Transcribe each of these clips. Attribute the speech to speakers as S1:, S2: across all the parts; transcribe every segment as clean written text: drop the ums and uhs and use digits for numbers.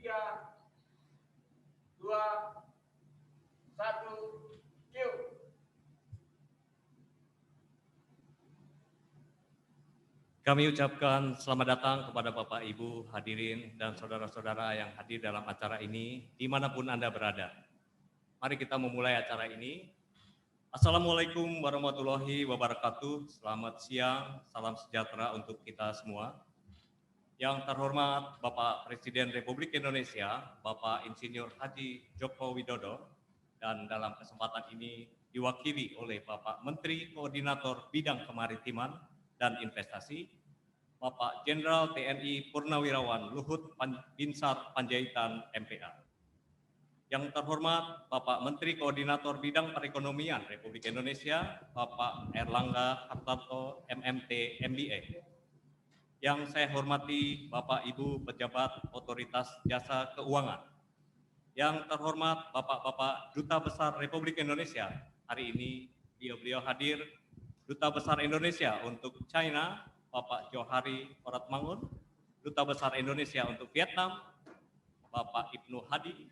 S1: 3, 2, 1, cue.
S2: Kami ucapkan selamat datang kepada Bapak, Ibu, hadirin, dan saudara-saudara yang hadir dalam acara ini, dimanapun Anda berada. Mari kita memulai acara ini. Assalamualaikum warahmatullahi wabarakatuh. Selamat siang, salam sejahtera untuk kita semua. Yang terhormat Bapak Presiden Republik Indonesia, Bapak Insinyur Haji Joko Widodo, dan dalam kesempatan ini diwakili oleh Bapak Menteri Koordinator Bidang Kemaritiman dan Investasi, Bapak Jenderal TNI Purnawirawan Luhut Binsar Panjaitan MPA. Yang terhormat Bapak Menteri Koordinator Bidang Perekonomian Republik Indonesia, Bapak Erlangga Hartarto MMT MBA. Yang saya hormati Bapak Ibu Pejabat Otoritas Jasa Keuangan. Yang terhormat Bapak-Bapak Duta Besar Republik Indonesia. Hari ini beliau hadir, Duta Besar Indonesia untuk China, Bapak Johari Oratmangun, Duta Besar Indonesia untuk Vietnam, Bapak Ibnu Hadi,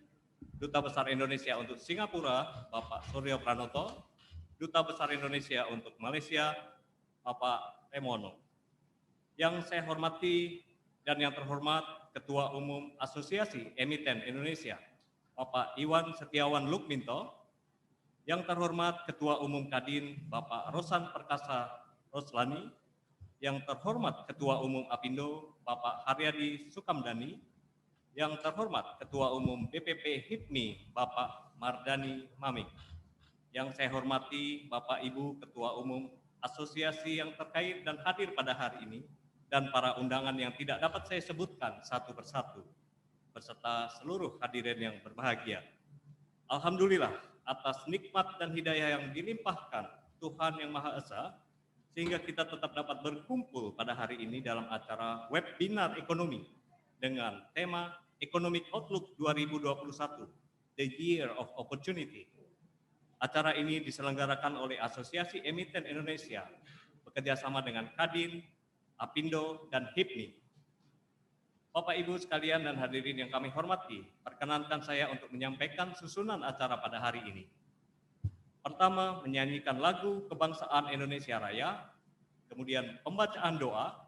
S2: Duta Besar Indonesia untuk Singapura, Bapak Suryo Pranoto, Duta Besar Indonesia untuk Malaysia, Bapak Remono. Yang saya hormati dan yang terhormat Ketua Umum Asosiasi Emiten Indonesia, Bapak Iwan Setiawan Lukminto. Yang terhormat Ketua Umum Kadin, Bapak Rosan Perkasa Roslani. Yang terhormat Ketua Umum Apindo, Bapak Haryadi Sukamdani. Yang terhormat Ketua Umum DPP HIPMI, Bapak Mardani Maming. Yang saya hormati Bapak Ibu Ketua Umum Asosiasi yang terkait dan hadir pada hari ini, dan para undangan yang tidak dapat saya sebutkan satu persatu, beserta seluruh hadirin yang berbahagia. Alhamdulillah atas nikmat dan hidayah yang dilimpahkan Tuhan Yang Maha Esa, sehingga kita tetap dapat berkumpul pada hari ini dalam acara webinar ekonomi dengan tema Economic Outlook 2021, The Year of Opportunity. Acara ini diselenggarakan oleh Asosiasi Emiten Indonesia, bekerjasama dengan Kadin, Apindo, dan HIPMI. Bapak Ibu sekalian dan hadirin yang kami hormati, perkenankan saya untuk menyampaikan susunan acara pada hari ini. Pertama, menyanyikan lagu Kebangsaan Indonesia Raya, kemudian pembacaan doa,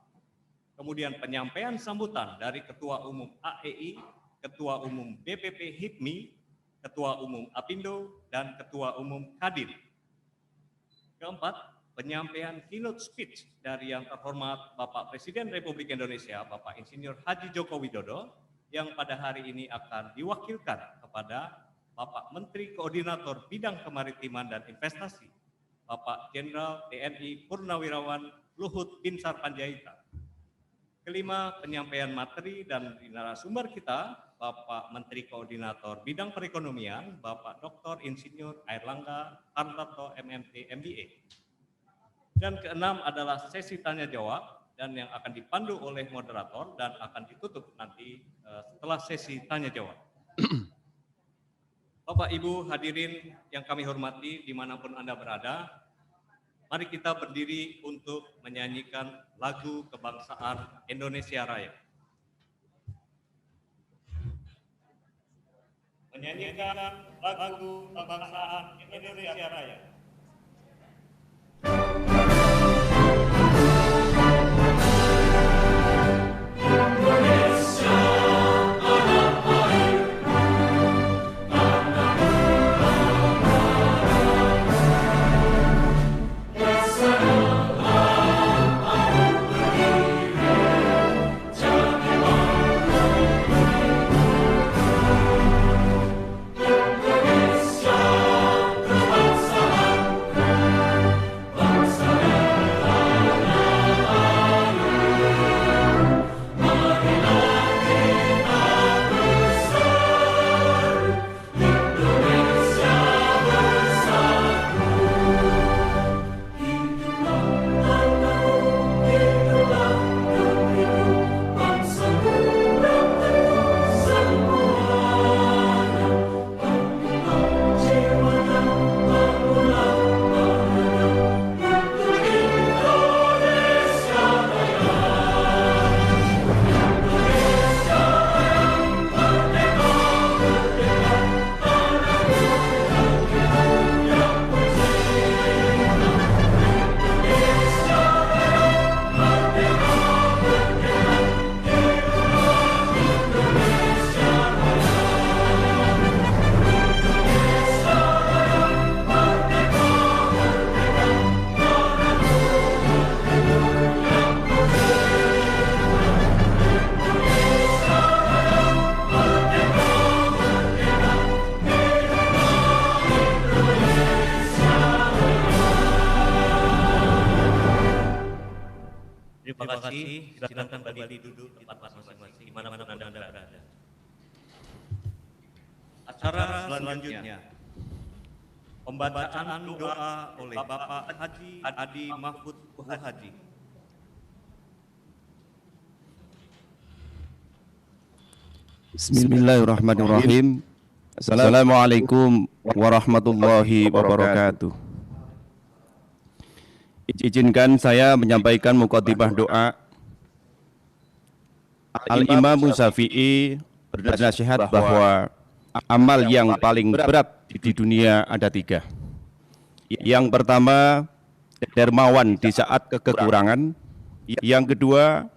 S2: kemudian penyampaian sambutan dari Ketua Umum AEI, Ketua Umum DPP HIPMI, Ketua Umum Apindo, dan Ketua Umum Kadin. Keempat, penyampaian keynote speech dari yang terhormat Bapak Presiden Republik Indonesia, Bapak Insinyur Haji Joko Widodo, yang pada hari ini akan diwakilkan kepada Bapak Menteri Koordinator Bidang Kemaritiman dan Investasi, Bapak Jenderal TNI Purnawirawan Luhut Binsar Panjaitan. Kelima, penyampaian materi dan narasumber kita, Bapak Menteri Koordinator Bidang Perekonomian, Bapak Dr. Insinyur Erlangga Hartarto MMT MBA. Dan keenam adalah sesi tanya jawab dan yang akan dipandu oleh moderator dan akan ditutup nanti setelah sesi tanya jawab. Bapak Ibu hadirin yang kami hormati dimanapun Anda berada, mari kita berdiri untuk menyanyikan lagu Kebangsaan Indonesia Raya. Menyanyikan lagu Kebangsaan Indonesia Raya.
S3: Kebangsaan
S2: kasih. Silakan kembali duduk di tempat masing-masing dimanapun Anda berada. Acara selanjutnya, pembacaan doa oleh Bapak Haji Adi Mahfud Haji.
S3: Bismillahirrahmanirrahim. Assalamualaikum warahmatullahi wabarakatuh. Izinkan saya menyampaikan mukadimah doa. Al-Imam Syafi'i bernasihat bahwa amal yang paling berat di dunia ada 3. Yang pertama, dermawan di saat kekurangan. Yang kedua,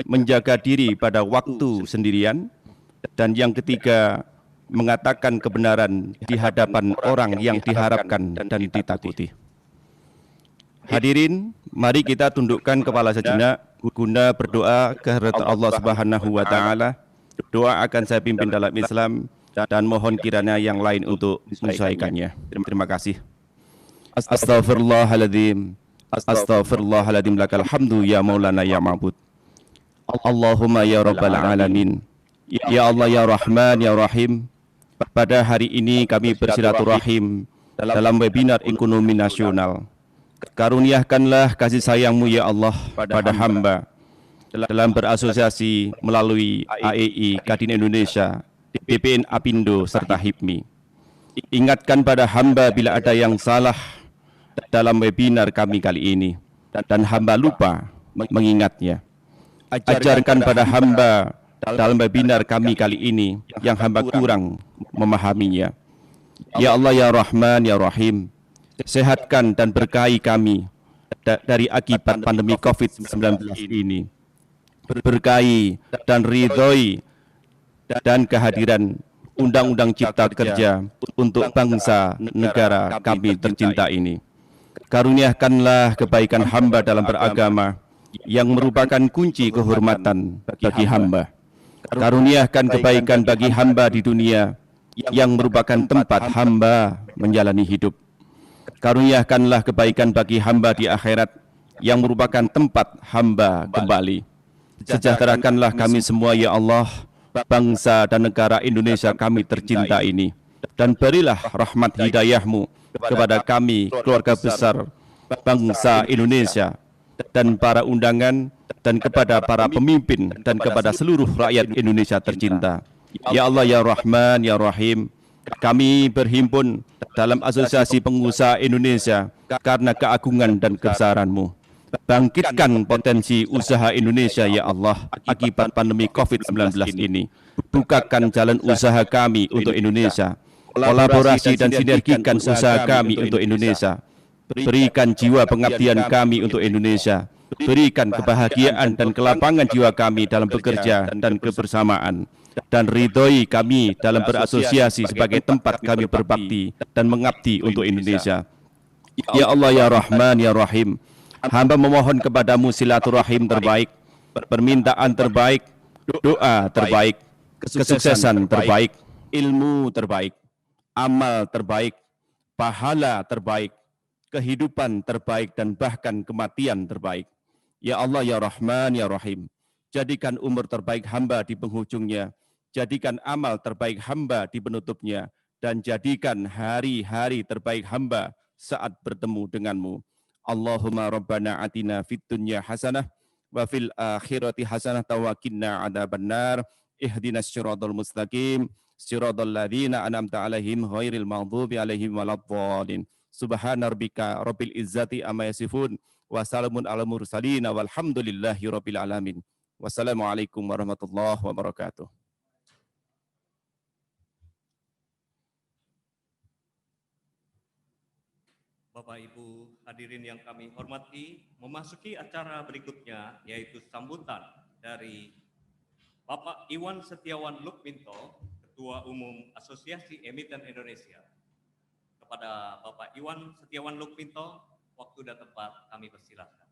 S3: menjaga diri pada waktu sendirian. Dan yang ketiga, mengatakan kebenaran di hadapan orang yang diharapkan dan ditakuti. Hadirin, mari kita tundukkan kepala sejenak guna berdoa kehadirat Allah Subhanahu wa taala. Doa akan saya pimpin dalam Islam dan mohon kiranya yang lain untuk menyesuaikannya. Terima kasih. Astaghfirullahaladzim. Astaghfirullahaladzim, lakal hamdu ya maulana ya ma'bud. Allahumma ya rabbal alamin. Ya Allah ya Rahman ya Rahim. Pada hari ini kami bersilaturahim dalam webinar ekonomi nasional. Karuniakanlah kasih sayang-Mu ya Allah pada hamba dalam berasosiasi melalui AEI Kadin Indonesia, BPN Apindo serta HIPMI. Ingatkan pada hamba bila ada yang salah dalam webinar kami kali ini dan hamba lupa mengingatnya. Ajarkan pada hamba dalam webinar kami kali ini yang hamba kurang memahaminya. Ya Allah ya Rahman ya Rahim, sehatkan dan berkahi kami dari akibat pandemi COVID-19 ini. Berkahi dan ridhoi dan kehadiran Undang-Undang Cipta Kerja untuk bangsa negara kami tercinta ini. Karuniakanlah kebaikan hamba dalam beragama yang merupakan kunci kehormatan bagi hamba. Karuniakan kebaikan bagi hamba di dunia yang merupakan tempat hamba menjalani hidup. Karuniakanlah kebaikan bagi hamba di akhirat yang merupakan tempat hamba kembali. Sejahterakanlah kami semua ya Allah, bangsa dan negara Indonesia kami tercinta ini. Dan berilah rahmat hidayah-Mu kepada kami, keluarga besar bangsa Indonesia, dan para undangan, dan kepada para pemimpin, dan kepada seluruh rakyat Indonesia tercinta. Ya Allah ya Rahman ya Rahim, kami berhimpun dalam Asosiasi Pengusaha Indonesia karena keagungan dan kebesaran-Mu. Bangkitkan potensi usaha Indonesia ya Allah akibat pandemi COVID-19 ini. Bukakan jalan usaha kami untuk Indonesia. Kolaborasi dan sinergikan usaha kami untuk Indonesia. Berikan jiwa pengabdian kami untuk Indonesia. Berikan kebahagiaan dan kelapangan jiwa kami dalam bekerja dan kebersamaan. Dan ridhoi kami dalam berasosiasi sebagai tempat kami berbakti dan mengabdi untuk Indonesia. Ya Allah ya Rahman ya Rahim, hamba memohon kepadamu silaturahim terbaik, permintaan terbaik, doa terbaik, kesuksesan terbaik, ilmu terbaik, amal terbaik, pahala terbaik, kehidupan terbaik, dan bahkan kematian terbaik. Ya Allah ya Rahman ya Rahim, jadikan umur terbaik hamba di penghujungnya, jadikan amal terbaik hamba di penutupnya, dan jadikan hari-hari terbaik hamba saat bertemu denganmu. Allahumma rabbana atina fid dunya hasanah wa fil akhirati hasanah wa qina adzabannar. Ihdinas siratal mustaqim siratal ladzina an'amta 'alaihim ghairil maghdubi 'alaihim waladdallin. Subhana rabbika rabbil izzati amma yasifun wa salamun alal mursalin walhamdulillahi rabbil alamin. Wassalamualaikum warahmatullahi wabarakatuh.
S2: Bapak Ibu hadirin yang kami hormati, memasuki acara berikutnya yaitu sambutan dari Bapak Iwan Setiawan Lukminto, Ketua Umum Asosiasi Emiten Indonesia. Kepada Bapak Iwan Setiawan Lukminto, waktu dan tempat kami persilahkan.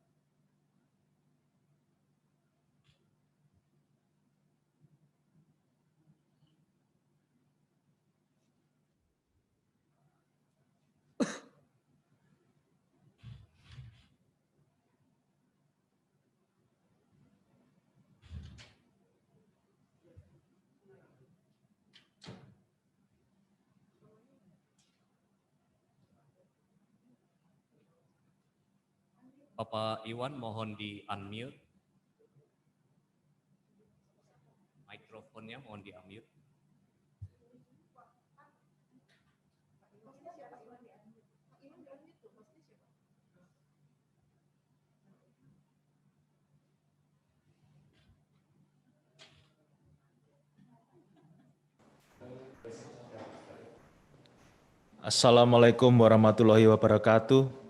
S2: Bapak Iwan mohon di-unmute. Mikrofonnya mohon di-unmute.
S4: Assalamualaikum warahmatullahi wabarakatuh.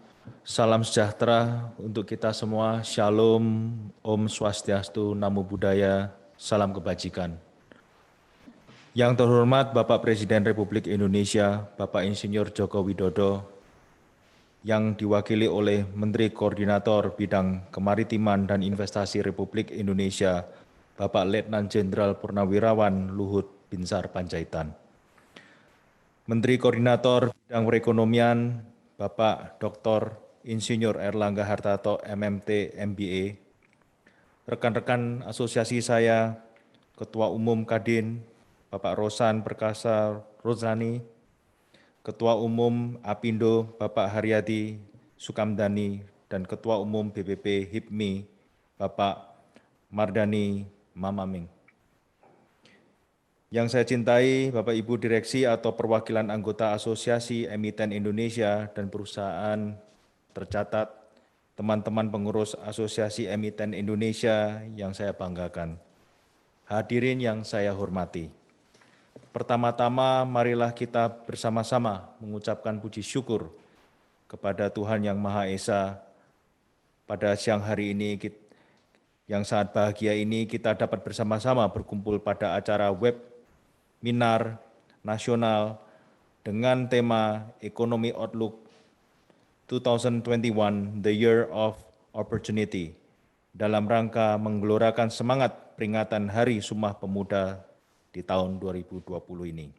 S4: Salam sejahtera untuk kita semua. Shalom, Om Swastiastu, Namo Buddhaya, salam kebajikan. Yang terhormat Bapak Presiden Republik Indonesia, Bapak Insinyur Joko Widodo, yang diwakili oleh Menteri Koordinator Bidang Kemaritiman dan Investasi Republik Indonesia, Bapak Letnan Jenderal Purnawirawan Luhut Binsar Panjaitan. Menteri Koordinator Bidang Perekonomian, Bapak Dr. Insinyur Erlangga Hartarto, MMT, MBA, rekan-rekan asosiasi saya, Ketua Umum Kadin, Bapak Rosan Perkasa Rozani, Ketua Umum Apindo, Bapak Haryadi Sukamdani, dan Ketua Umum BPP HIPMI, Bapak Mardani Mamaming. Yang saya cintai, Bapak Ibu Direksi atau perwakilan anggota Asosiasi Emiten Indonesia dan perusahaan tercatat, teman-teman pengurus Asosiasi Emiten Indonesia yang saya banggakan. Hadirin yang saya hormati. Pertama-tama, marilah kita bersama-sama mengucapkan puji syukur kepada Tuhan Yang Maha Esa. Pada siang hari ini, yang sangat bahagia ini, kita dapat bersama-sama berkumpul pada acara webinar nasional dengan tema Economy Outlook 2021, The Year of Opportunity, dalam rangka menggelorakan semangat peringatan Hari Sumpah Pemuda di tahun 2020 ini.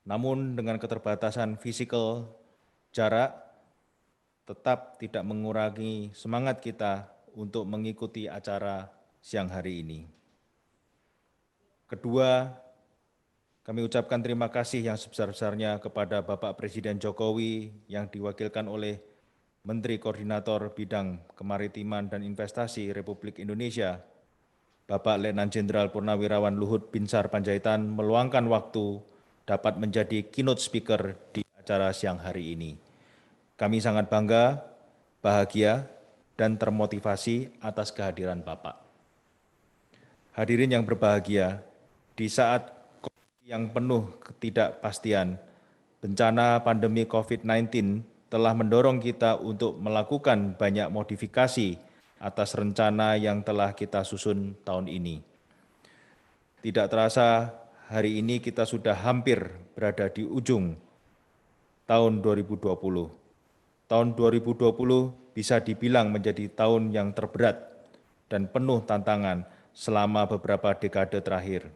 S4: Namun dengan keterbatasan fisikal jarak, tetap tidak mengurangi semangat kita untuk mengikuti acara siang hari ini. Kedua, kami ucapkan terima kasih yang sebesar-besarnya kepada Bapak Presiden Jokowi yang diwakilkan oleh Menteri Koordinator Bidang Kemaritiman dan Investasi Republik Indonesia, Bapak Letnan Jenderal Purnawirawan Luhut Binsar Panjaitan meluangkan waktu dapat menjadi keynote speaker di acara siang hari ini. Kami sangat bangga, bahagia, dan termotivasi atas kehadiran Bapak. Hadirin yang berbahagia, di saat yang penuh ketidakpastian, bencana pandemi COVID-19 telah mendorong kita untuk melakukan banyak modifikasi atas rencana yang telah kita susun tahun ini. Tidak terasa, hari ini kita sudah hampir berada di ujung tahun 2020. Tahun 2020 bisa dibilang menjadi tahun yang terberat dan penuh tantangan selama beberapa dekade terakhir.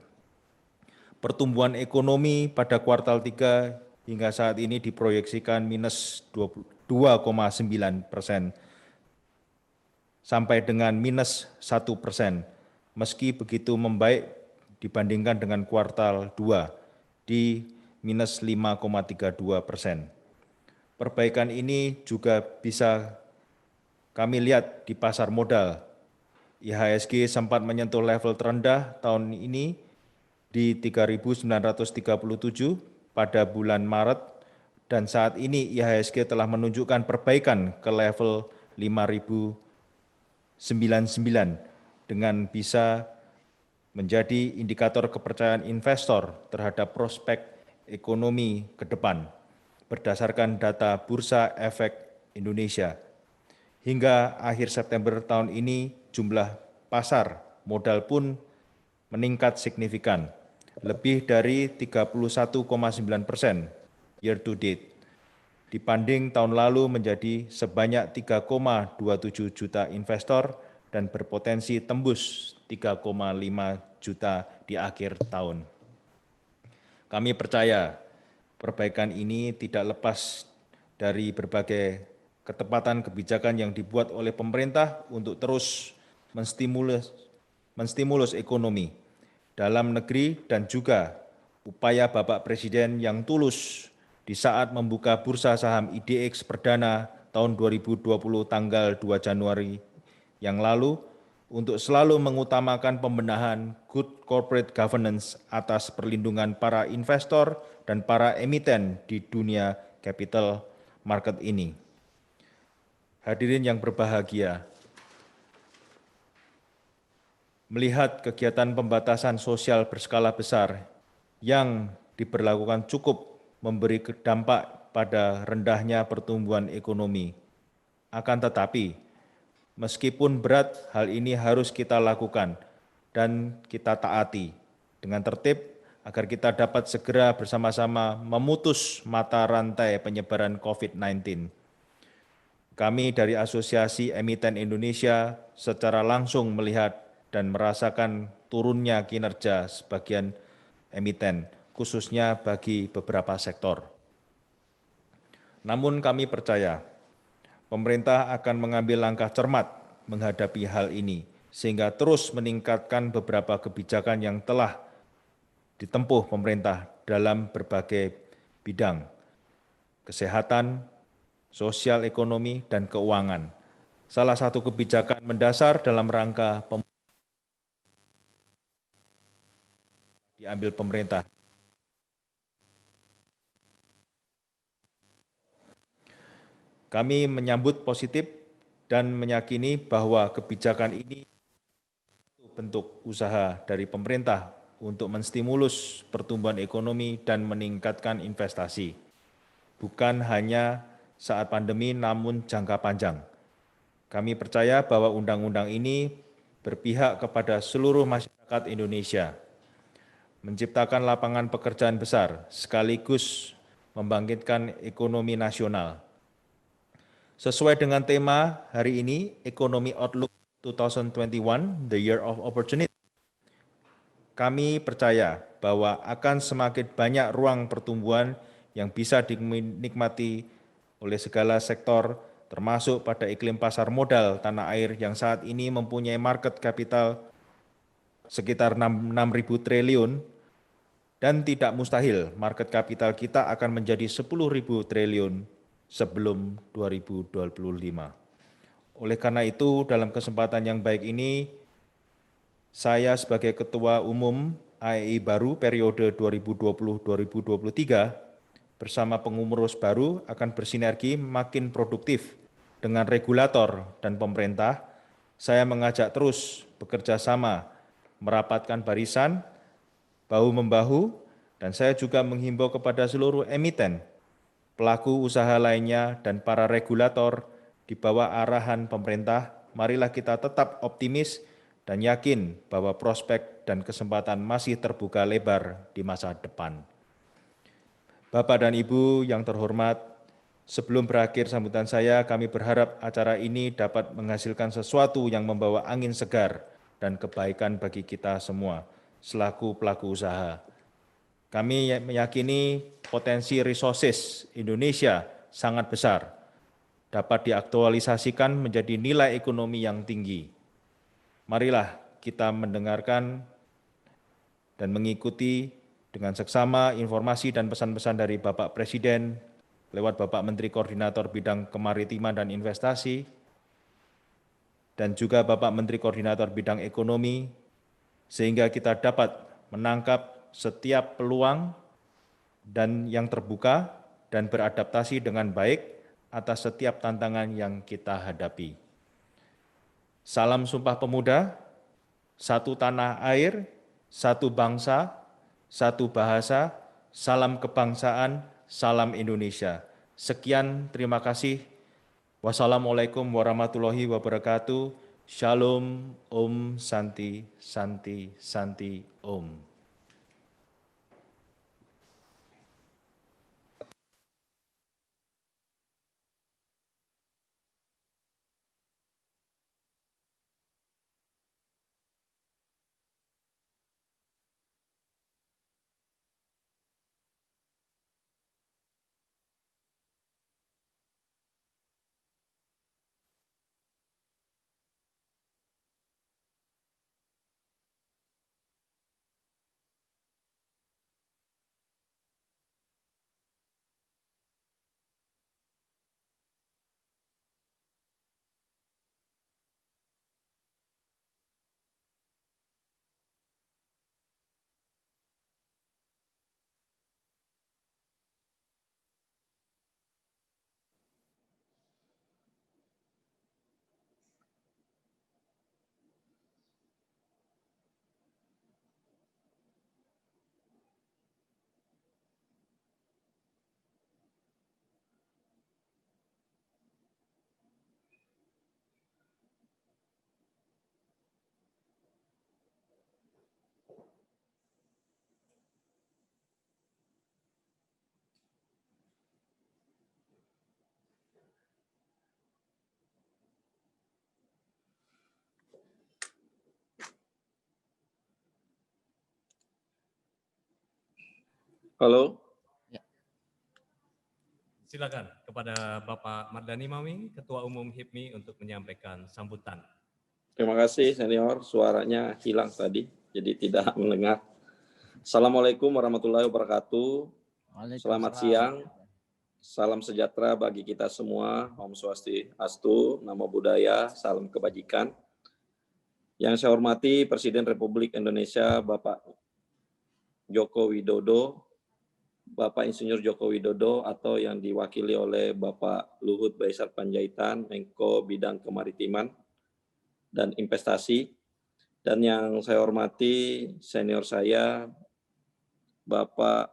S4: Pertumbuhan ekonomi pada kuartal 3 hingga saat ini diproyeksikan minus 2,9% sampai dengan minus 1%. Meski begitu membaik dibandingkan dengan kuartal 2 di minus 5,32%. Perbaikan ini juga bisa kami lihat di pasar modal. IHSG sempat menyentuh level terendah tahun ini di 3.937 pada bulan Maret, dan saat ini IHSG telah menunjukkan perbaikan ke level 5.099 dengan bisa menjadi indikator kepercayaan investor terhadap prospek ekonomi ke depan berdasarkan data Bursa Efek Indonesia. Hingga akhir September tahun ini jumlah pasar modal pun meningkat signifikan, lebih dari 31,9% year to date, dibanding tahun lalu menjadi sebanyak 3,27 juta investor dan berpotensi tembus 3,5 juta di akhir tahun. Kami percaya perbaikan ini tidak lepas dari berbagai ketepatan kebijakan yang dibuat oleh pemerintah untuk terus menstimulus ekonomi dalam negeri dan juga upaya Bapak Presiden yang tulus di saat membuka bursa saham IDX perdana tahun 2020 tanggal 2 Januari yang lalu untuk selalu mengutamakan pembenahan good corporate governance atas perlindungan para investor dan para emiten di dunia capital market ini. Hadirin yang berbahagia, melihat kegiatan pembatasan sosial berskala besar yang diberlakukan cukup memberi dampak pada rendahnya pertumbuhan ekonomi. Akan tetapi, meskipun berat, hal ini harus kita lakukan dan kita taati dengan tertib agar kita dapat segera bersama-sama memutus mata rantai penyebaran COVID-19. Kami dari Asosiasi Emiten Indonesia secara langsung melihat dan merasakan turunnya kinerja sebagian emiten, khususnya bagi beberapa sektor. Namun kami percaya pemerintah akan mengambil langkah cermat menghadapi hal ini, sehingga terus meningkatkan beberapa kebijakan yang telah ditempuh pemerintah dalam berbagai bidang, kesehatan, sosial ekonomi, dan keuangan. Salah satu kebijakan mendasar dalam rangka diambil pemerintah. Kami menyambut positif dan meyakini bahwa kebijakan ini bentuk usaha dari pemerintah untuk menstimulus pertumbuhan ekonomi dan meningkatkan investasi. Bukan hanya saat pandemi namun jangka panjang. Kami percaya bahwa undang-undang ini berpihak kepada seluruh masyarakat Indonesia, menciptakan lapangan pekerjaan besar sekaligus membangkitkan ekonomi nasional. Sesuai dengan tema hari ini, Economy Outlook 2021, The Year of Opportunity, kami percaya bahwa akan semakin banyak ruang pertumbuhan yang bisa dinikmati oleh segala sektor, termasuk pada iklim pasar modal tanah air yang saat ini mempunyai market capital sekitar 6.000 triliun, dan tidak mustahil market capital kita akan menjadi 10.000 triliun sebelum 2025. Oleh karena itu, dalam kesempatan yang baik ini, saya sebagai Ketua Umum AEI baru periode 2020-2023 bersama pengurus baru akan bersinergi makin produktif dengan regulator dan pemerintah. Saya mengajak terus bekerja sama, merapatkan barisan, bahu-membahu, dan saya juga menghimbau kepada seluruh emiten, pelaku usaha lainnya, dan para regulator di bawah arahan pemerintah, marilah kita tetap optimis dan yakin bahwa prospek dan kesempatan masih terbuka lebar di masa depan. Bapak dan Ibu yang terhormat, sebelum berakhir sambutan saya, kami berharap acara ini dapat menghasilkan sesuatu yang membawa angin segar dan kebaikan bagi kita semua selaku pelaku usaha. Kami meyakini potensi resources Indonesia sangat besar, dapat diaktualisasikan menjadi nilai ekonomi yang tinggi. Marilah kita mendengarkan dan mengikuti dengan seksama informasi dan pesan-pesan dari Bapak Presiden lewat Bapak Menteri Koordinator Bidang Kemaritiman dan Investasi, dan juga Bapak Menteri Koordinator Bidang Ekonomi, sehingga kita dapat menangkap setiap peluang dan yang terbuka dan beradaptasi dengan baik atas setiap tantangan yang kita hadapi. Salam Sumpah Pemuda, satu tanah air, satu bangsa, satu bahasa, salam kebangsaan, salam Indonesia. Sekian, terima kasih. Wassalamualaikum warahmatullahi wabarakatuh. Shalom, Om Santi, Santi, Santi, Om.
S5: Halo.
S2: Silakan kepada Bapak Mardani Maming, Ketua Umum HIPMI untuk menyampaikan sambutan.
S5: Terima kasih senior, suaranya hilang tadi, jadi tidak mendengar. Assalamualaikum warahmatullahi wabarakatuh. Selamat siang, salam sejahtera bagi kita semua. Om Swastiastu, Namo Buddhaya, salam kebajikan. Yang saya hormati Presiden Republik Indonesia Bapak Joko Widodo, Bapak Insinyur Joko Widodo atau yang diwakili oleh Bapak Luhut Baisar Panjaitan, Menko Bidang Kemaritiman dan Investasi, dan yang saya hormati senior saya Bapak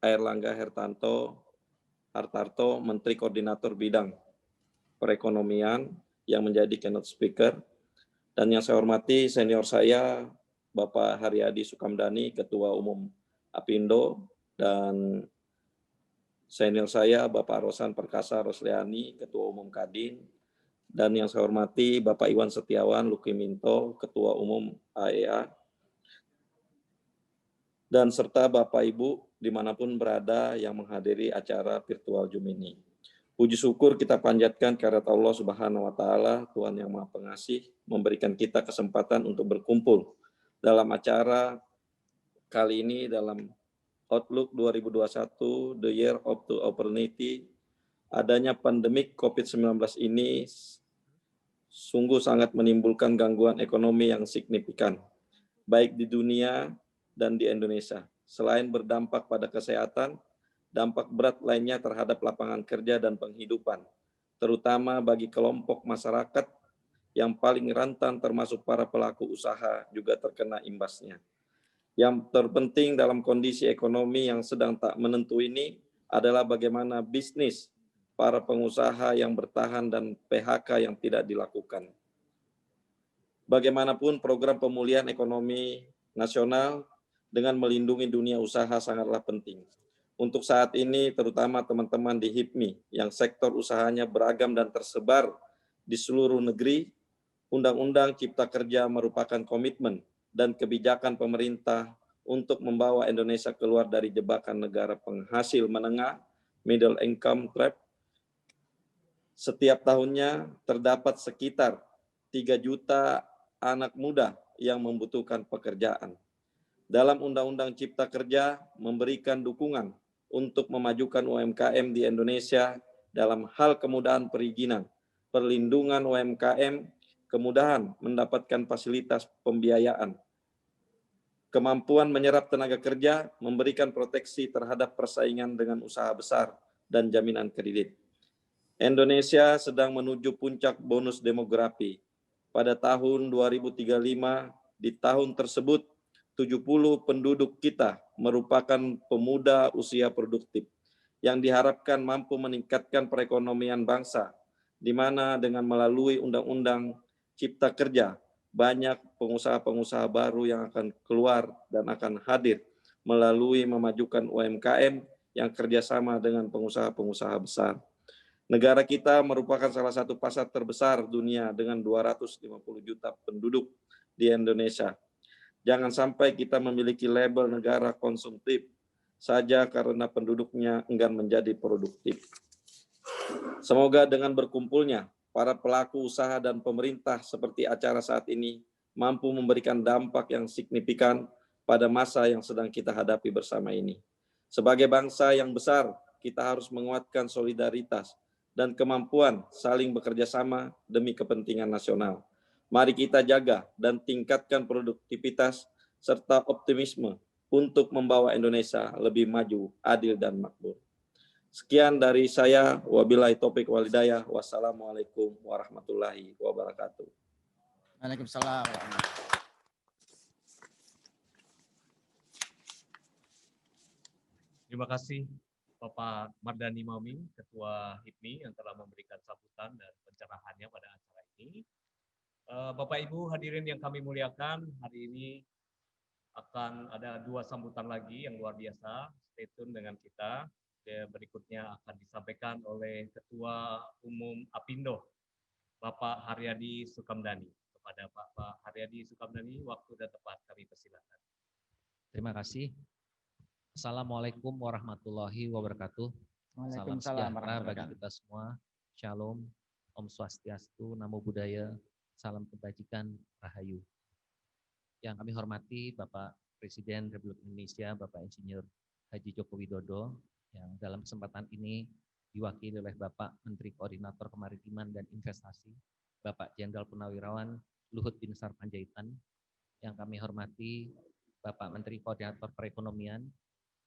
S5: Airlangga Hartarto, Menteri Koordinator Bidang Perekonomian yang menjadi keynote speaker, dan yang saya hormati senior saya Bapak Haryadi Sukamdhani, Ketua Umum Apindo, dan senior saya Bapak Rosan Perkasa Rosliani, Ketua Umum Kadin, dan yang saya hormati Bapak Iwan Setiawan Lukiminto, Ketua Umum AEA, dan serta Bapak Ibu dimanapun berada yang menghadiri acara virtual Zoom ini. Puji syukur kita panjatkan kehadirat Allah Subhanahu wa Ta'ala, Tuhan yang Maha Pengasih, memberikan kita kesempatan untuk berkumpul dalam acara kali ini dalam Outlook 2021, The Year of the Opportunity. Adanya pandemik COVID-19 ini sungguh sangat menimbulkan gangguan ekonomi yang signifikan, baik di dunia dan di Indonesia. Selain berdampak pada kesehatan, dampak berat lainnya terhadap lapangan kerja dan penghidupan, terutama bagi kelompok masyarakat yang paling rentan termasuk para pelaku usaha juga terkena imbasnya. Yang terpenting dalam kondisi ekonomi yang sedang tak menentu ini adalah bagaimana bisnis para pengusaha yang bertahan dan PHK yang tidak dilakukan. Bagaimanapun program pemulihan ekonomi nasional dengan melindungi dunia usaha sangatlah penting. Untuk saat ini, terutama teman-teman di HIPMI yang sektor usahanya beragam dan tersebar di seluruh negeri, Undang-Undang Cipta Kerja merupakan komitmen dan kebijakan pemerintah untuk membawa Indonesia keluar dari jebakan negara penghasil menengah, middle income trap. Setiap tahunnya terdapat sekitar 3 juta anak muda yang membutuhkan pekerjaan. Dalam Undang-Undang Cipta Kerja memberikan dukungan untuk memajukan UMKM di Indonesia dalam hal kemudahan perizinan, perlindungan UMKM, kemudahan mendapatkan fasilitas pembiayaan, kemampuan menyerap tenaga kerja, memberikan proteksi terhadap persaingan dengan usaha besar, dan jaminan kredit. Indonesia sedang menuju puncak bonus demografi. Pada tahun 2035, di tahun tersebut, 70 penduduk kita merupakan pemuda usia produktif yang diharapkan mampu meningkatkan perekonomian bangsa, di mana dengan melalui Undang-Undang Cipta Kerja, banyak pengusaha-pengusaha baru yang akan keluar dan akan hadir melalui memajukan UMKM yang kerjasama dengan pengusaha-pengusaha besar. Negara kita merupakan salah satu pasar terbesar dunia dengan 250 juta penduduk di Indonesia. Jangan sampai kita memiliki label negara konsumtif saja karena penduduknya enggan menjadi produktif. Semoga dengan berkumpulnya para pelaku usaha dan pemerintah seperti acara saat ini mampu memberikan dampak yang signifikan pada masa yang sedang kita hadapi bersama ini. Sebagai bangsa yang besar, kita harus menguatkan solidaritas dan kemampuan saling bekerja sama demi kepentingan nasional. Mari kita jaga dan tingkatkan produktivitas serta optimisme untuk membawa Indonesia lebih maju, adil, dan makmur. Sekian dari saya, wabillahi taufiq wal hidayah, wassalamualaikum warahmatullahi wabarakatuh.
S6: Waalaikumsalam.
S2: Terima kasih Bapak Mardani Maming, Ketua HIPMI yang telah memberikan sambutan dan pencerahannya pada acara ini. Bapak Ibu hadirin yang kami muliakan, hari ini akan ada 2 sambutan lagi yang luar biasa. Stay tune dengan kita. Berikutnya akan disampaikan oleh Ketua Umum Apindo, Bapak Haryadi Sukamdhani. Kepada Bapak Haryadi Sukamdhani, waktu dan tempat kami persilakan.
S7: Terima kasih Assalamualaikum warahmatullahi wabarakatuh. Salam
S6: Waalaikumsalam
S7: sejahtera
S6: warahmatullahi
S7: bagi
S6: wabarakatuh.
S7: kita semua. Shalom, Om Swastiastu, Namo Buddhaya, salam kebajikan, Rahayu. Yang kami hormati Bapak Presiden Republik Indonesia, Bapak Insinyur Haji Joko Widodo, yang dalam kesempatan ini diwakili oleh Bapak Menteri Koordinator Kemaritiman dan Investasi, Bapak Jenderal Purnawirawan Luhut Binsar Panjaitan. Yang kami hormati Bapak Menteri Koordinator Perekonomian,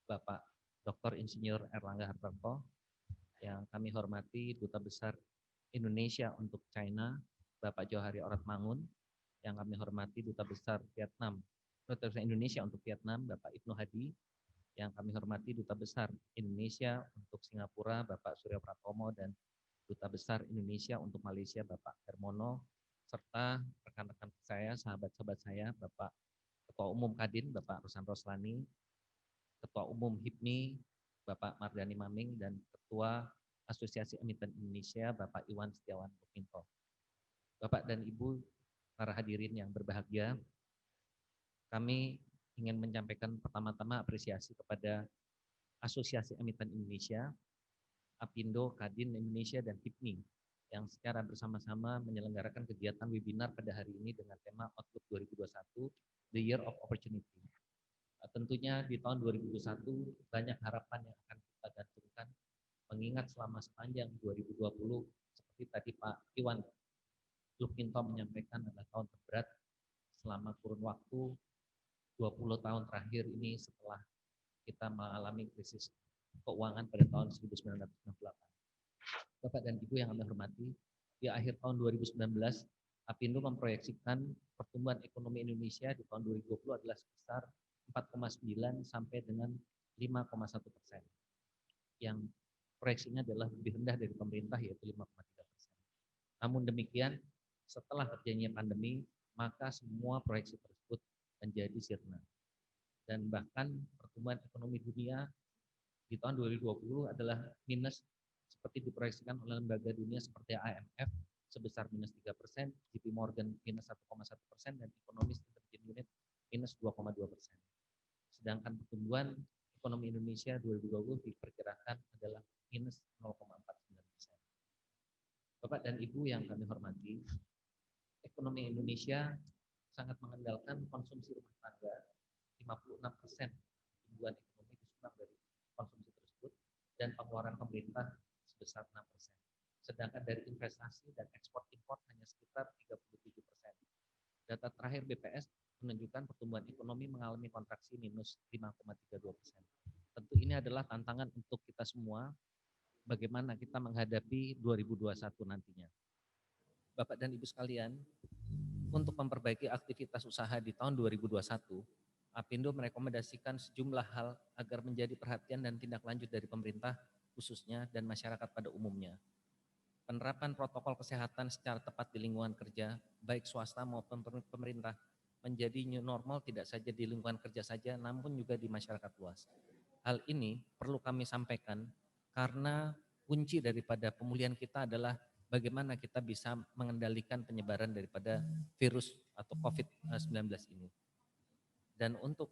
S7: Bapak Dr. Insinyur Erlangga Hartarto, yang kami hormati Duta Besar Indonesia untuk China, Bapak Johari Oratmangun, yang kami hormati Duta Besar Indonesia untuk Vietnam, Bapak Ibnu Hadi, yang kami hormati Duta Besar Indonesia untuk Singapura, Bapak Surya Pratomo, dan Duta Besar Indonesia untuk Malaysia, Bapak Hermono, serta rekan-rekan saya, sahabat-sahabat saya, Bapak Ketua Umum Kadin, Bapak Ruslan Roslani, Ketua Umum HIPMI, Bapak Mardani Maming, dan Ketua Asosiasi Emiten Indonesia, Bapak Iwan Setiawan Lukminto. Bapak dan Ibu, para hadirin yang berbahagia, kami ingin menyampaikan pertama-tama apresiasi kepada Asosiasi Emiten Indonesia, Apindo, Kadin Indonesia, dan HIPMI yang secara bersama-sama menyelenggarakan kegiatan webinar pada hari ini dengan tema Outlook 2021, The Year of Opportunity. Tentunya di tahun 2021 banyak harapan yang akan kita gantungkan, mengingat selama sepanjang 2020 seperti tadi Pak Iwan Lukminto menyampaikan adalah tahun terberat selama kurun waktu 20 tahun terakhir ini setelah kita mengalami krisis keuangan pada tahun 1998. Bapak dan Ibu yang kami hormati, di akhir tahun 2019 Apindo memproyeksikan pertumbuhan ekonomi Indonesia di tahun 2020 adalah sebesar 4,9 sampai dengan 5,1%. Yang proyeksinya adalah lebih rendah dari pemerintah yaitu 5,3%. Namun demikian, setelah terjadinya pandemi, maka semua proyeksi tersebut menjadi sirna. Dan bahkan pertumbuhan ekonomi dunia di tahun 2020 adalah minus seperti diproyeksikan oleh lembaga dunia seperti IMF sebesar minus 3%, JP Morgan minus 1,1%, dan Economist Intelligence Unit minus 2,2%. Sedangkan pertumbuhan ekonomi Indonesia 2020 diperkirakan adalah minus 0,49%. Bapak dan Ibu yang kami hormati, ekonomi Indonesia sangat mengandalkan konsumsi rumah tangga, 56% pertumbuhan ekonomi disumbang dari konsumsi tersebut, dan pengeluaran pemerintah sebesar 6%. Sedangkan dari investasi dan ekspor-impor hanya sekitar 37%. Data terakhir BPS menunjukkan pertumbuhan ekonomi mengalami kontraksi minus 5,32%. Tentu ini adalah tantangan untuk kita semua, bagaimana kita menghadapi 2021 nantinya. Bapak dan Ibu sekalian, untuk memperbaiki aktivitas usaha di tahun 2021, Apindo merekomendasikan sejumlah hal agar menjadi perhatian dan tindak lanjut dari pemerintah khususnya dan masyarakat pada umumnya. Penerapan protokol kesehatan secara tepat di lingkungan kerja, baik swasta maupun pemerintah, menjadi new normal tidak saja di lingkungan kerja saja, namun juga di masyarakat luas. Hal ini perlu kami sampaikan karena kunci daripada pemulihan kita adalah bagaimana kita bisa mengendalikan penyebaran daripada virus atau COVID-19 ini. Dan untuk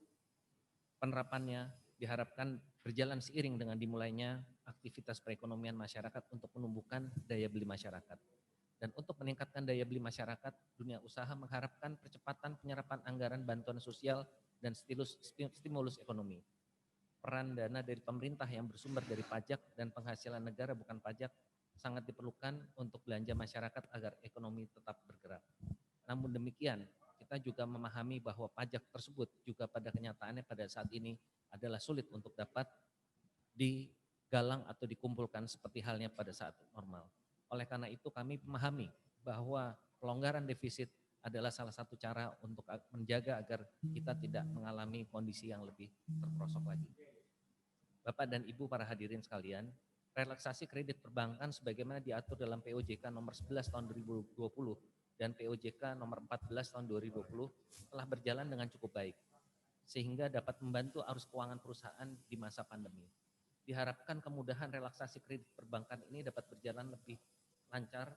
S7: penerapannya diharapkan berjalan seiring dengan dimulainya aktivitas perekonomian masyarakat untuk menumbuhkan daya beli masyarakat. Dan untuk meningkatkan daya beli masyarakat, dunia usaha mengharapkan percepatan penyerapan anggaran bantuan sosial dan stimulus ekonomi. Peran dana dari pemerintah yang bersumber dari pajak dan penghasilan negara bukan pajak sangat diperlukan untuk belanja masyarakat agar ekonomi tetap bergerak. Namun demikian, kita juga memahami bahwa pajak tersebut juga pada kenyataannya pada saat ini adalah sulit untuk dapat digalang atau dikumpulkan seperti halnya pada saat normal. Oleh karena itu kami memahami bahwa pelonggaran defisit adalah salah satu cara untuk menjaga agar kita tidak mengalami kondisi yang lebih terperosok lagi. Bapak dan Ibu para hadirin sekalian, relaksasi kredit perbankan sebagaimana diatur dalam POJK nomor 11 tahun 2020 dan POJK nomor 14 tahun 2020 telah berjalan dengan cukup baik, sehingga dapat membantu arus keuangan perusahaan di masa pandemi. Diharapkan kemudahan relaksasi kredit perbankan ini dapat berjalan lebih lancar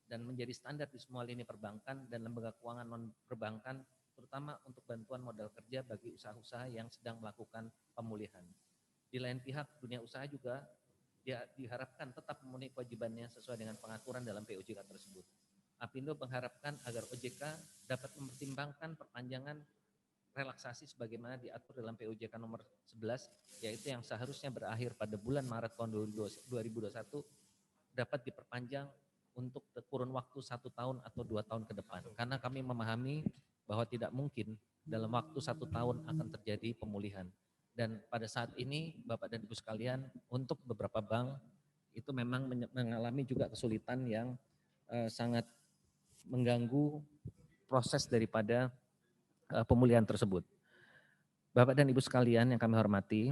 S7: dan menjadi standar di semua lini perbankan dan lembaga keuangan non perbankan terutama untuk bantuan modal kerja bagi usaha-usaha yang sedang melakukan pemulihan. Di lain pihak, dunia usaha juga diharapkan tetap memenuhi kewajibannya sesuai dengan pengaturan dalam POJK tersebut. Apindo mengharapkan agar OJK dapat mempertimbangkan perpanjangan relaksasi sebagaimana diatur dalam POJK nomor 11, yaitu yang seharusnya berakhir pada bulan Maret tahun 2021 dapat diperpanjang untuk kurun waktu 1 tahun atau 2 tahun ke depan. Karena kami memahami bahwa tidak mungkin dalam waktu 1 tahun akan terjadi pemulihan. Dan pada saat ini Bapak dan Ibu sekalian, untuk beberapa bank itu memang mengalami juga kesulitan yang sangat mengganggu proses daripada pemulihan tersebut. Bapak dan Ibu sekalian yang kami hormati,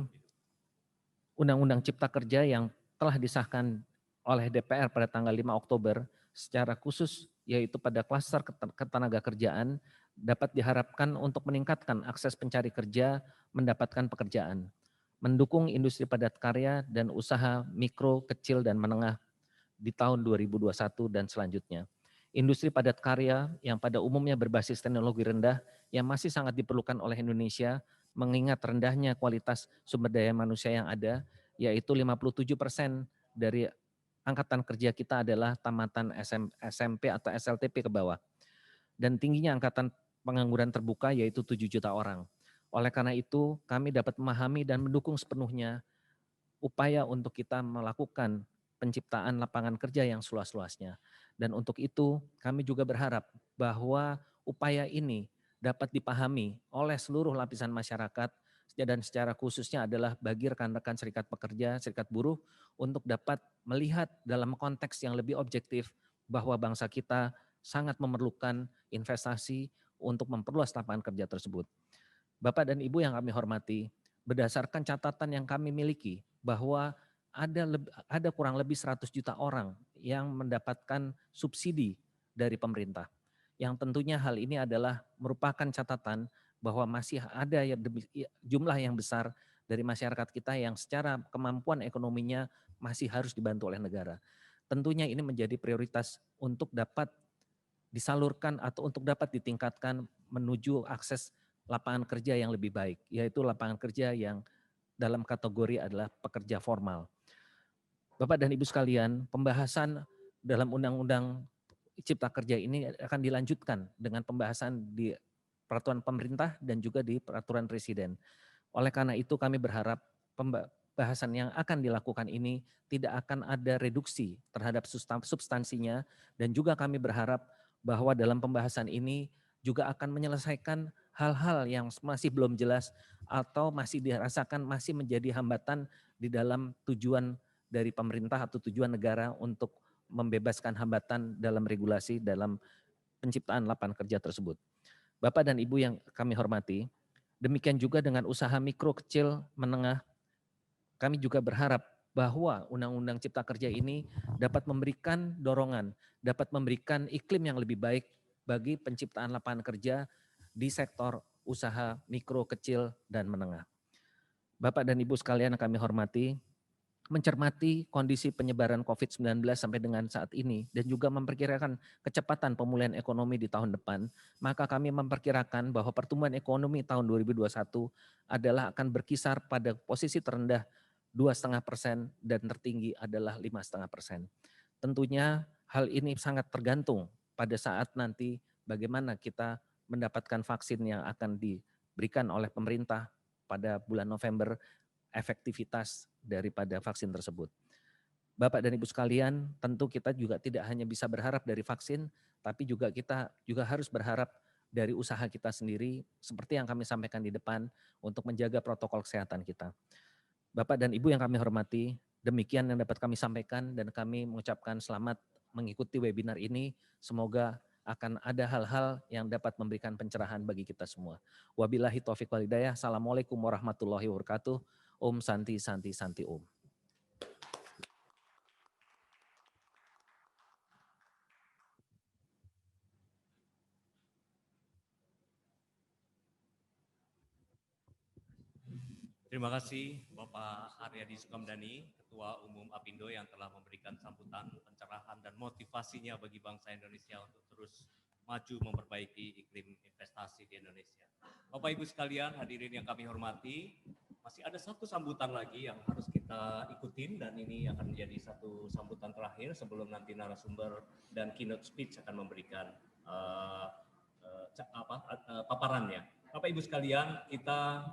S7: Undang-Undang Cipta Kerja yang telah disahkan oleh DPR pada tanggal 5 Oktober secara khusus yaitu pada klaster ketenaga kerjaan dapat diharapkan untuk meningkatkan akses pencari kerja mendapatkan pekerjaan, mendukung industri padat karya dan usaha mikro, kecil, dan menengah di tahun 2021 dan selanjutnya. Industri padat karya yang pada umumnya berbasis teknologi rendah yang masih sangat diperlukan oleh Indonesia mengingat rendahnya kualitas sumber daya manusia yang ada, yaitu 57% dari angkatan kerja kita adalah tamatan SMP atau SLTP ke bawah. Dan tingginya angkatan pengangguran terbuka yaitu 7 juta orang. Oleh karena itu, kami dapat memahami dan mendukung sepenuhnya upaya untuk kita melakukan penciptaan lapangan kerja yang seluas-luasnya. Dan untuk itu kami juga berharap bahwa upaya ini dapat dipahami oleh seluruh lapisan masyarakat dan secara khususnya adalah bagi rekan-rekan serikat pekerja, serikat buruh untuk dapat melihat dalam konteks yang lebih objektif bahwa bangsa kita sangat memerlukan investasi untuk memperluas lapangan kerja tersebut. Bapak dan Ibu yang kami hormati, berdasarkan catatan yang kami miliki bahwa ada kurang lebih 100 juta orang yang mendapatkan subsidi dari pemerintah. Yang tentunya hal ini adalah merupakan catatan bahwa masih ada jumlah yang besar dari masyarakat kita yang secara kemampuan ekonominya masih harus dibantu oleh negara. Tentunya ini menjadi prioritas untuk dapat disalurkan atau untuk dapat ditingkatkan menuju akses lapangan kerja yang lebih baik, yaitu lapangan kerja yang dalam kategori adalah pekerja formal. Bapak dan Ibu sekalian, pembahasan dalam Undang-Undang Cipta Kerja ini akan dilanjutkan dengan pembahasan di peraturan pemerintah dan juga di peraturan presiden. Oleh karena itu kami berharap pembahasan yang akan dilakukan ini tidak akan ada reduksi terhadap substansinya dan juga kami berharap bahwa dalam pembahasan ini juga akan menyelesaikan hal-hal yang masih belum jelas atau masih dirasakan masih menjadi hambatan di dalam tujuan dari pemerintah atau tujuan negara untuk membebaskan hambatan dalam regulasi dalam penciptaan lapangan kerja tersebut. Bapak dan Ibu yang kami hormati, demikian juga dengan usaha mikro, kecil, menengah, kami juga berharap bahwa Undang-Undang Cipta Kerja ini dapat memberikan dorongan, dapat memberikan iklim yang lebih baik bagi penciptaan lapangan kerja di sektor usaha mikro, kecil, dan menengah. Bapak dan Ibu sekalian yang kami hormati, mencermati kondisi penyebaran COVID-19 sampai dengan saat ini dan juga memperkirakan kecepatan pemulihan ekonomi di tahun depan, maka kami memperkirakan bahwa pertumbuhan ekonomi tahun 2021 adalah akan berkisar pada posisi terendah 2,5% dan tertinggi adalah 5,5%. Tentunya hal ini sangat tergantung pada saat nanti bagaimana kita mendapatkan vaksin yang akan diberikan oleh pemerintah pada bulan November, efektivitas daripada vaksin tersebut. Bapak dan Ibu sekalian, tentu kita juga tidak hanya bisa berharap dari vaksin, tapi juga kita juga harus berharap dari usaha kita sendiri, seperti yang kami sampaikan di depan, untuk menjaga protokol kesehatan kita. Bapak dan Ibu yang kami hormati, demikian yang dapat kami sampaikan dan kami mengucapkan selamat mengikuti webinar ini. Semoga akan ada hal-hal yang dapat memberikan pencerahan bagi kita semua. Wabillahi taufiq wal hidayah. Assalamualaikum warahmatullahi wabarakatuh. Om Santi Santi Santi Om.
S2: Terima kasih Bapak Aryadi Sukamdhani, Ketua Umum Apindo yang telah memberikan sambutan, pencerahan dan motivasinya bagi bangsa Indonesia untuk terus maju memperbaiki iklim investasi di Indonesia. Bapak Ibu sekalian, hadirin yang kami hormati, masih ada satu sambutan lagi yang harus kita ikutin dan ini akan menjadi satu sambutan terakhir sebelum nanti narasumber dan keynote speech akan memberikan paparannya. Bapak Ibu sekalian, kita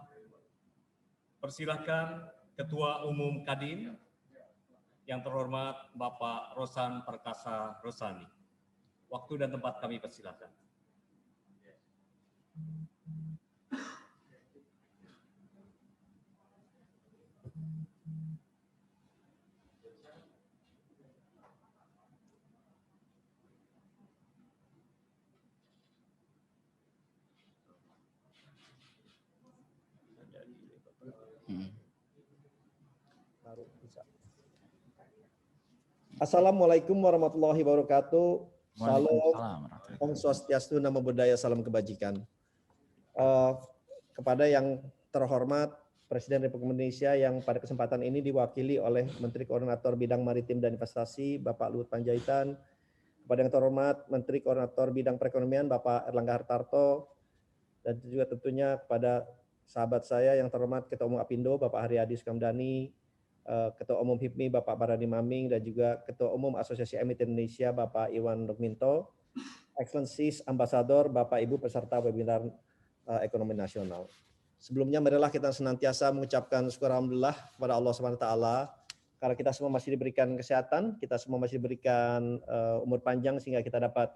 S2: persilahkan Ketua Umum Kadin yang terhormat Bapak Rosan Perkasa Rosani. Waktu dan tempat kami persilahkan.
S8: Assalamualaikum warahmatullahi wabarakatuh. Salam,
S6: Waalaikumsalam.
S8: Om Swastiastu, Namo Buddhaya, salam kebajikan. Kepada yang terhormat Presiden Republik Indonesia yang pada kesempatan ini diwakili oleh Menteri Koordinator Bidang Maritim dan Investasi, Bapak Luhut Panjaitan. Kepada yang terhormat Menteri Koordinator Bidang Perekonomian, Bapak Erlangga Hartarto. Dan juga tentunya kepada sahabat saya yang terhormat Ketua Umum Apindo, Bapak Haryadi Sukamdhani, Ketua Umum HIPMI Bapak Barani Maming, dan juga Ketua Umum Asosiasi Emiten Indonesia Bapak Iwan Rukminto, Excellencies Ambassador Bapak Ibu peserta webinar Ekonomi Nasional. Sebelumnya marilah kita senantiasa mengucapkan syukur alhamdulillah kepada Allah SWT karena kita semua masih diberikan kesehatan, kita semua masih diberikan umur panjang sehingga kita dapat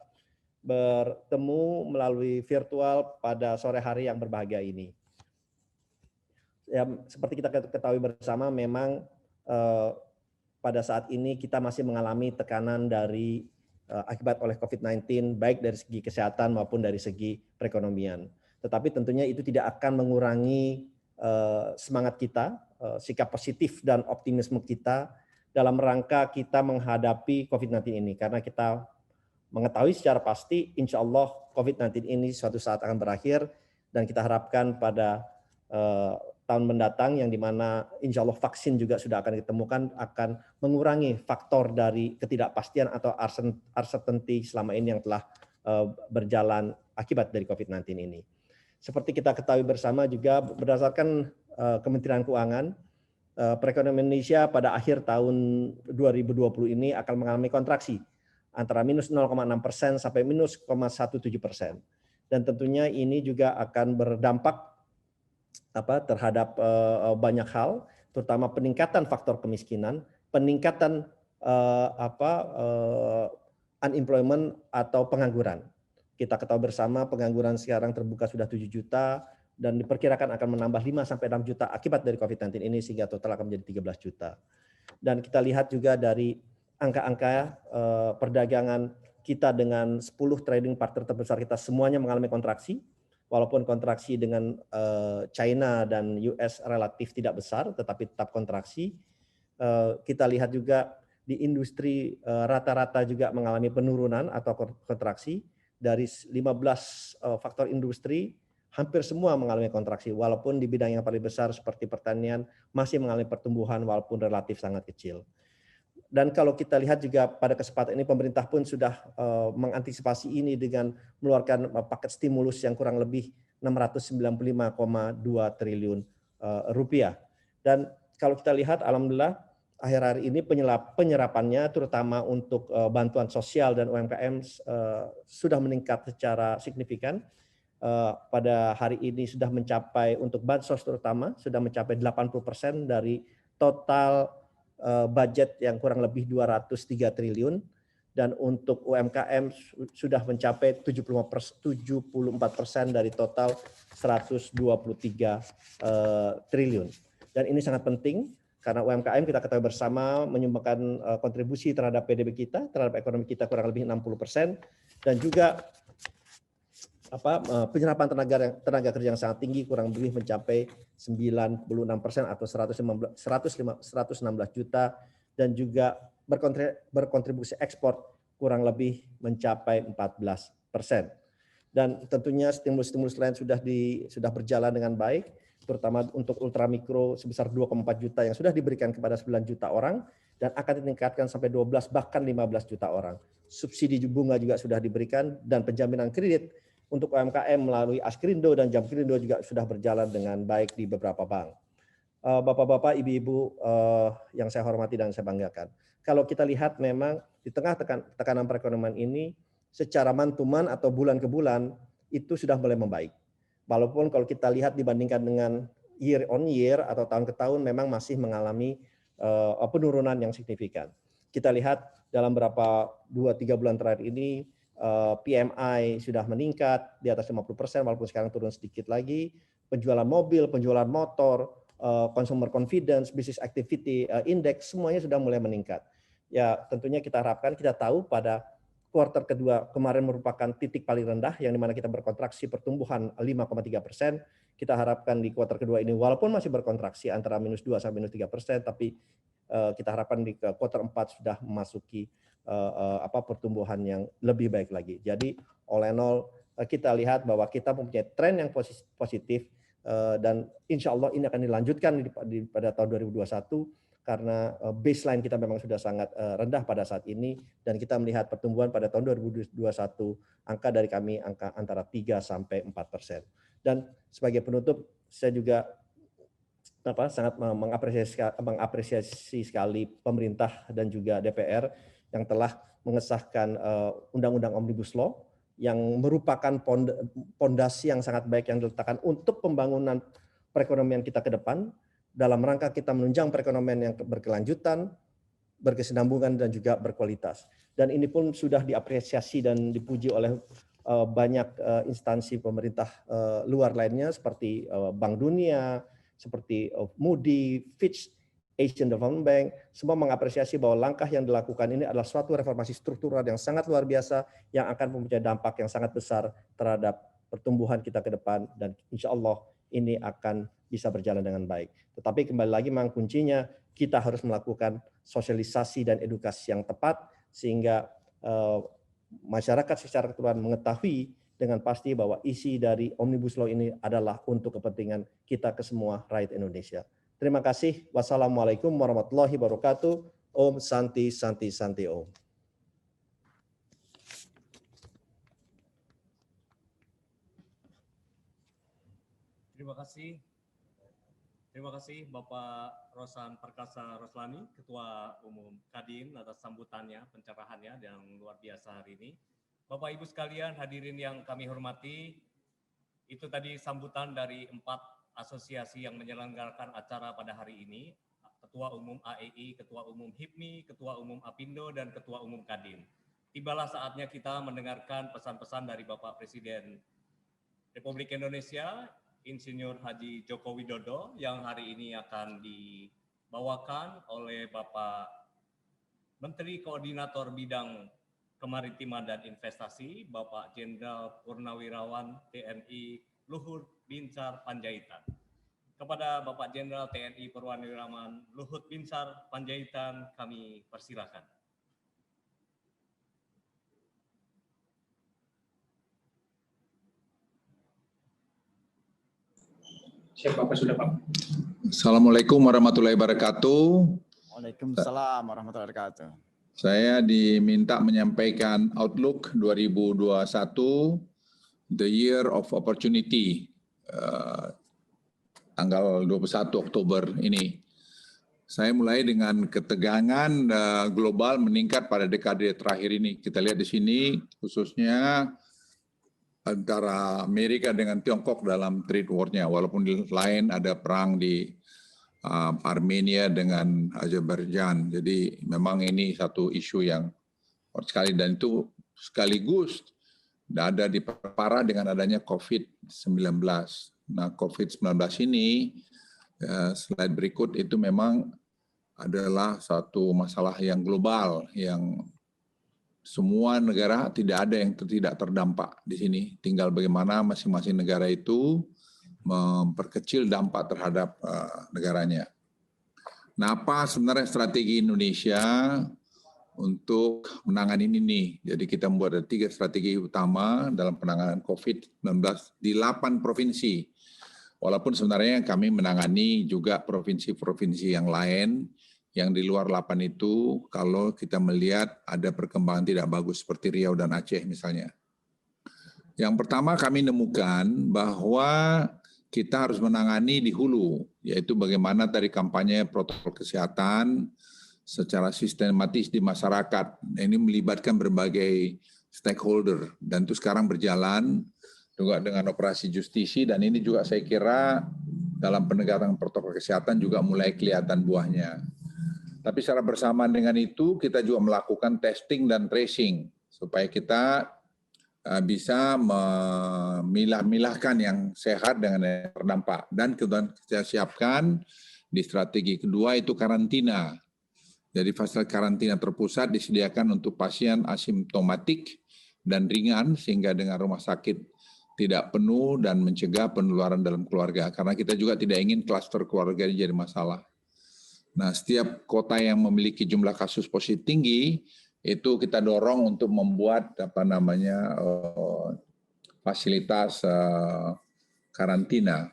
S8: bertemu melalui virtual pada sore hari yang berbahagia ini. Ya, seperti kita ketahui bersama, memang pada saat ini kita masih mengalami tekanan dari akibat oleh COVID-19, baik dari segi kesehatan maupun dari segi perekonomian. Tetapi tentunya itu tidak akan mengurangi semangat kita, sikap positif dan optimisme kita dalam rangka kita menghadapi COVID-19 ini. Karena kita mengetahui secara pasti, insya Allah COVID-19 ini suatu saat akan berakhir dan kita harapkan pada tahun mendatang yang dimana insya Allah vaksin juga sudah akan ditemukan akan mengurangi faktor dari ketidakpastian atau uncertainty selama ini yang telah berjalan akibat dari COVID-19 ini. Seperti kita ketahui bersama juga berdasarkan Kementerian Keuangan, perekonomian Indonesia pada akhir tahun 2020 ini akan mengalami kontraksi antara minus 0,6% sampai minus 0,17%. Dan tentunya ini juga akan berdampak terhadap banyak hal, terutama peningkatan faktor kemiskinan, peningkatan unemployment atau pengangguran. Kita ketahui bersama pengangguran sekarang terbuka sudah 7 juta dan diperkirakan akan menambah 5 sampai 6 juta akibat dari COVID-19 ini sehingga total akan menjadi 13 juta. Dan kita lihat juga dari angka-angka perdagangan kita dengan 10 trading partner terbesar kita semuanya mengalami kontraksi. Walaupun kontraksi dengan China dan US relatif tidak besar, tetapi tetap kontraksi. Kita lihat juga di industri rata-rata juga mengalami penurunan atau kontraksi. Dari 15 faktor industri, hampir semua mengalami kontraksi. Walaupun di bidang yang paling besar seperti pertanian masih mengalami pertumbuhan walaupun relatif sangat kecil. Dan kalau kita lihat juga pada kesempatan ini pemerintah pun sudah mengantisipasi ini dengan mengeluarkan paket stimulus yang kurang lebih 695,2 triliun rupiah. Dan kalau kita lihat alhamdulillah akhir-akhir ini penyerapannya terutama untuk bantuan sosial dan UMKM sudah meningkat secara signifikan. Pada hari ini sudah mencapai untuk bansos terutama sudah mencapai 80% dari total budget yang kurang lebih 203 triliun dan untuk UMKM sudah mencapai 74% dari total 123 triliun. Dan ini sangat penting karena UMKM kita ketahui bersama menyumbangkan kontribusi terhadap PDB kita, terhadap ekonomi kita kurang lebih 60% dan juga penyerapan tenaga kerja yang sangat tinggi kurang lebih mencapai 96% atau 116 juta dan juga berkontribusi ekspor kurang lebih mencapai 14%. Dan tentunya stimulus-stimulus lain sudah berjalan dengan baik terutama untuk ultramikro sebesar 2,4 juta yang sudah diberikan kepada 9 juta orang dan akan ditingkatkan sampai 12 bahkan 15 juta orang. Subsidi bunga juga sudah diberikan dan penjaminan kredit untuk UMKM melalui Askrindo dan Jamkrindo juga sudah berjalan dengan baik di beberapa bank. Bapak-bapak, ibu-ibu yang saya hormati dan saya banggakan. Kalau kita lihat memang di tengah tekanan perekonomian ini secara man-to-man atau bulan ke bulan itu sudah mulai membaik. Walaupun kalau kita lihat dibandingkan dengan year on year atau tahun ke tahun memang masih mengalami penurunan yang signifikan. Kita lihat dalam berapa 2-3 bulan terakhir ini PMI sudah meningkat di atas 50% walaupun sekarang turun sedikit lagi. Penjualan mobil, penjualan motor, consumer confidence, business activity index semuanya sudah mulai meningkat. Ya tentunya kita harapkan, kita tahu pada kuartal kedua kemarin merupakan titik paling rendah yang dimana kita berkontraksi pertumbuhan 5,3%. Kita harapkan di kuartal kedua ini walaupun masih berkontraksi antara -2 sampai -3%, tapi kita harapkan di kuartal 4 sudah memasuki pertumbuhan yang lebih baik lagi. Jadi all in all kita lihat bahwa kita mempunyai tren yang positif dan insya Allah ini akan dilanjutkan pada tahun 2021 karena baseline kita memang sudah sangat rendah pada saat ini dan kita melihat pertumbuhan pada tahun 2021 angka dari kami angka antara 3 sampai 4%. Dan sebagai penutup saya juga sangat mengapresiasi sekali pemerintah dan juga DPR yang telah mengesahkan Undang-Undang Omnibus Law yang merupakan pondasi yang sangat baik yang diletakkan untuk pembangunan perekonomian kita ke depan dalam rangka kita menunjang perekonomian yang berkelanjutan, berkesinambungan dan juga berkualitas. Dan ini pun sudah diapresiasi dan dipuji oleh banyak instansi pemerintah luar lainnya seperti Bank Dunia, seperti Moody, Fitch, Asian Development Bank, semua mengapresiasi bahwa langkah yang dilakukan ini adalah suatu reformasi struktural yang sangat luar biasa yang akan mempunyai dampak yang sangat besar terhadap pertumbuhan kita ke depan dan insya Allah ini akan bisa berjalan dengan baik. Tetapi kembali lagi memang kuncinya kita harus melakukan sosialisasi dan edukasi yang tepat sehingga masyarakat secara keseluruhan mengetahui dengan pasti bahwa isi dari Omnibus Law ini adalah untuk kepentingan kita ke semua rakyat Indonesia. Terima kasih. Wassalamualaikum warahmatullahi wabarakatuh. Om Santi Santi Santi Om.
S2: Terima kasih. Terima kasih Bapak Rosan Perkasa Roslani, Ketua Umum Kadin atas sambutannya, pencerahannya yang luar biasa hari ini. Bapak Ibu sekalian, hadirin yang kami hormati, itu tadi sambutan dari 4 asosiasi yang menyelenggarakan acara pada hari ini, Ketua Umum AEI, Ketua Umum HIPMI, Ketua Umum APindo, dan Ketua Umum Kadin. Tibalah saatnya kita mendengarkan pesan-pesan dari Bapak Presiden Republik Indonesia, Insinyur Haji Joko Widodo, yang hari ini akan dibawakan oleh Bapak Menteri Koordinator Bidang Kemaritiman dan Investasi, Bapak Jenderal Purnawirawan TNI Luhut Binsar Panjaitan. Kepada Bapak Jenderal TNI Purnawirawan Luhut Binsar Panjaitan kami persilakan.
S9: Siap Bapak, sudah Pak.
S10: Assalamualaikum warahmatullahi wabarakatuh.
S6: Waalaikumsalam warahmatullahi wabarakatuh.
S10: Saya diminta menyampaikan Outlook 2021, The Year of Opportunity, tanggal 21 Oktober ini. Saya mulai dengan ketegangan global meningkat pada dekade terakhir ini. Kita lihat di sini khususnya antara Amerika dengan Tiongkok dalam trade war-nya, walaupun di lain ada perang di Armenia dengan Azerbaijan. Jadi memang ini satu isu yang sekali dan itu sekaligus ada diperparah dengan adanya COVID-19. Nah, COVID-19 ini slide berikut itu memang adalah satu masalah yang global yang semua negara tidak ada yang tidak terdampak di sini. Tinggal bagaimana masing-masing negara itu memperkecil dampak terhadap negaranya. Nah, apa sebenarnya strategi Indonesia untuk menangani ini? Jadi kita membuat ada 3 strategi utama dalam penanganan COVID-19 di 8 provinsi. Walaupun sebenarnya kami menangani juga provinsi-provinsi yang lain yang di luar 8 itu kalau kita melihat ada perkembangan tidak bagus seperti Riau dan Aceh misalnya. Yang pertama kami nemukan bahwa kita harus menangani di hulu, yaitu bagaimana dari kampanye protokol kesehatan secara sistematis di masyarakat. Ini melibatkan berbagai stakeholder dan itu sekarang berjalan juga dengan operasi justisi dan ini juga saya kira dalam penegakan protokol kesehatan juga mulai kelihatan buahnya. Tapi secara bersamaan dengan itu kita juga melakukan testing dan tracing supaya kita bisa memilah-milahkan yang sehat dengan yang terdampak. Dan kemudian kita siapkan di strategi kedua itu karantina. Jadi fasilitas karantina terpusat disediakan untuk pasien asimptomatik dan ringan sehingga dengan rumah sakit tidak penuh dan mencegah penularan dalam keluarga. Karena kita juga tidak ingin klaster keluarga ini jadi masalah. Nah, setiap kota yang memiliki jumlah kasus positif tinggi itu kita dorong untuk membuat fasilitas karantina.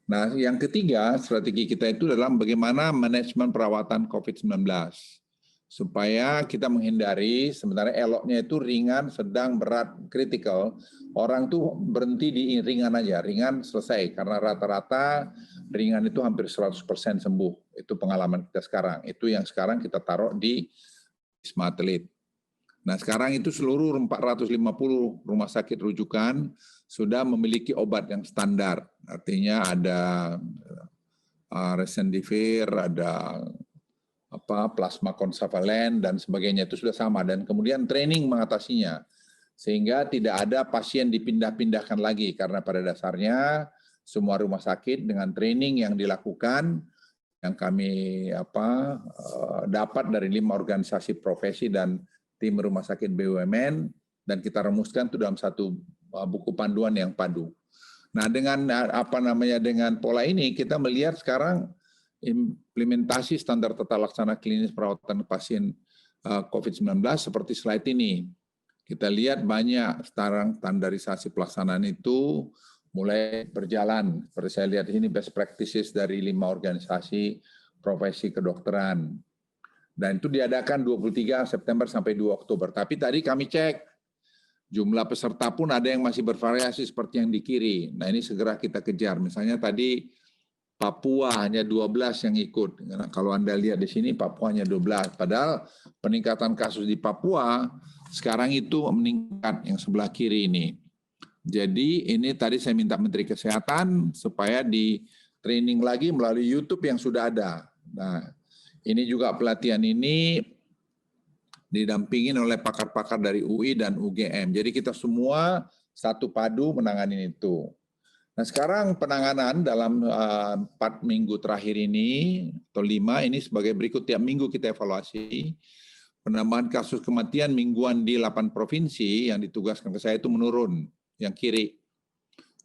S10: Nah, yang ketiga strategi kita itu adalah bagaimana manajemen perawatan COVID-19 supaya kita menghindari sebenarnya eloknya itu ringan, sedang, berat, kritikal. Orang tuh berhenti di ringan aja, ringan selesai karena rata-rata ringan itu hampir 100% sembuh. Itu pengalaman kita sekarang. Itu yang sekarang kita taruh di Wisma Atlet. Nah sekarang itu seluruh 450 rumah sakit rujukan sudah memiliki obat yang standar. Artinya ada Remdesivir, ada plasma konvalesen dan sebagainya itu sudah sama. Dan kemudian training mengatasinya. Sehingga tidak ada pasien dipindah-pindahkan lagi. Karena pada dasarnya semua rumah sakit dengan training yang dilakukan yang kami dapat dari 5 organisasi profesi dan tim rumah sakit BUMN dan kita rumuskan itu dalam satu buku panduan yang padu. Nah, dengan dengan pola ini kita melihat sekarang implementasi standar tata laksana klinis perawatan pasien COVID-19 seperti slide ini. Kita lihat banyak sekarang standarisasi pelaksanaan itu mulai berjalan. Seperti saya lihat ini best practices dari 5 organisasi profesi kedokteran. Dan itu diadakan 23 September sampai 2 Oktober. Tapi tadi kami cek, jumlah peserta pun ada yang masih bervariasi seperti yang di kiri. Nah ini segera kita kejar. Misalnya tadi Papua hanya 12 yang ikut. Nah, kalau Anda lihat di sini Papua hanya 12. Padahal peningkatan kasus di Papua sekarang itu meningkat yang sebelah kiri ini. Jadi ini tadi saya minta Menteri Kesehatan supaya di training lagi melalui YouTube yang sudah ada. Nah, ini juga pelatihan ini didampingin oleh pakar-pakar dari UI dan UGM. Jadi kita semua satu padu menangani itu. Nah sekarang penanganan dalam 4 minggu terakhir ini, atau 5, ini sebagai berikut tiap minggu kita evaluasi. Penambahan kasus kematian mingguan di 8 provinsi yang ditugaskan ke saya itu menurun. Yang kiri.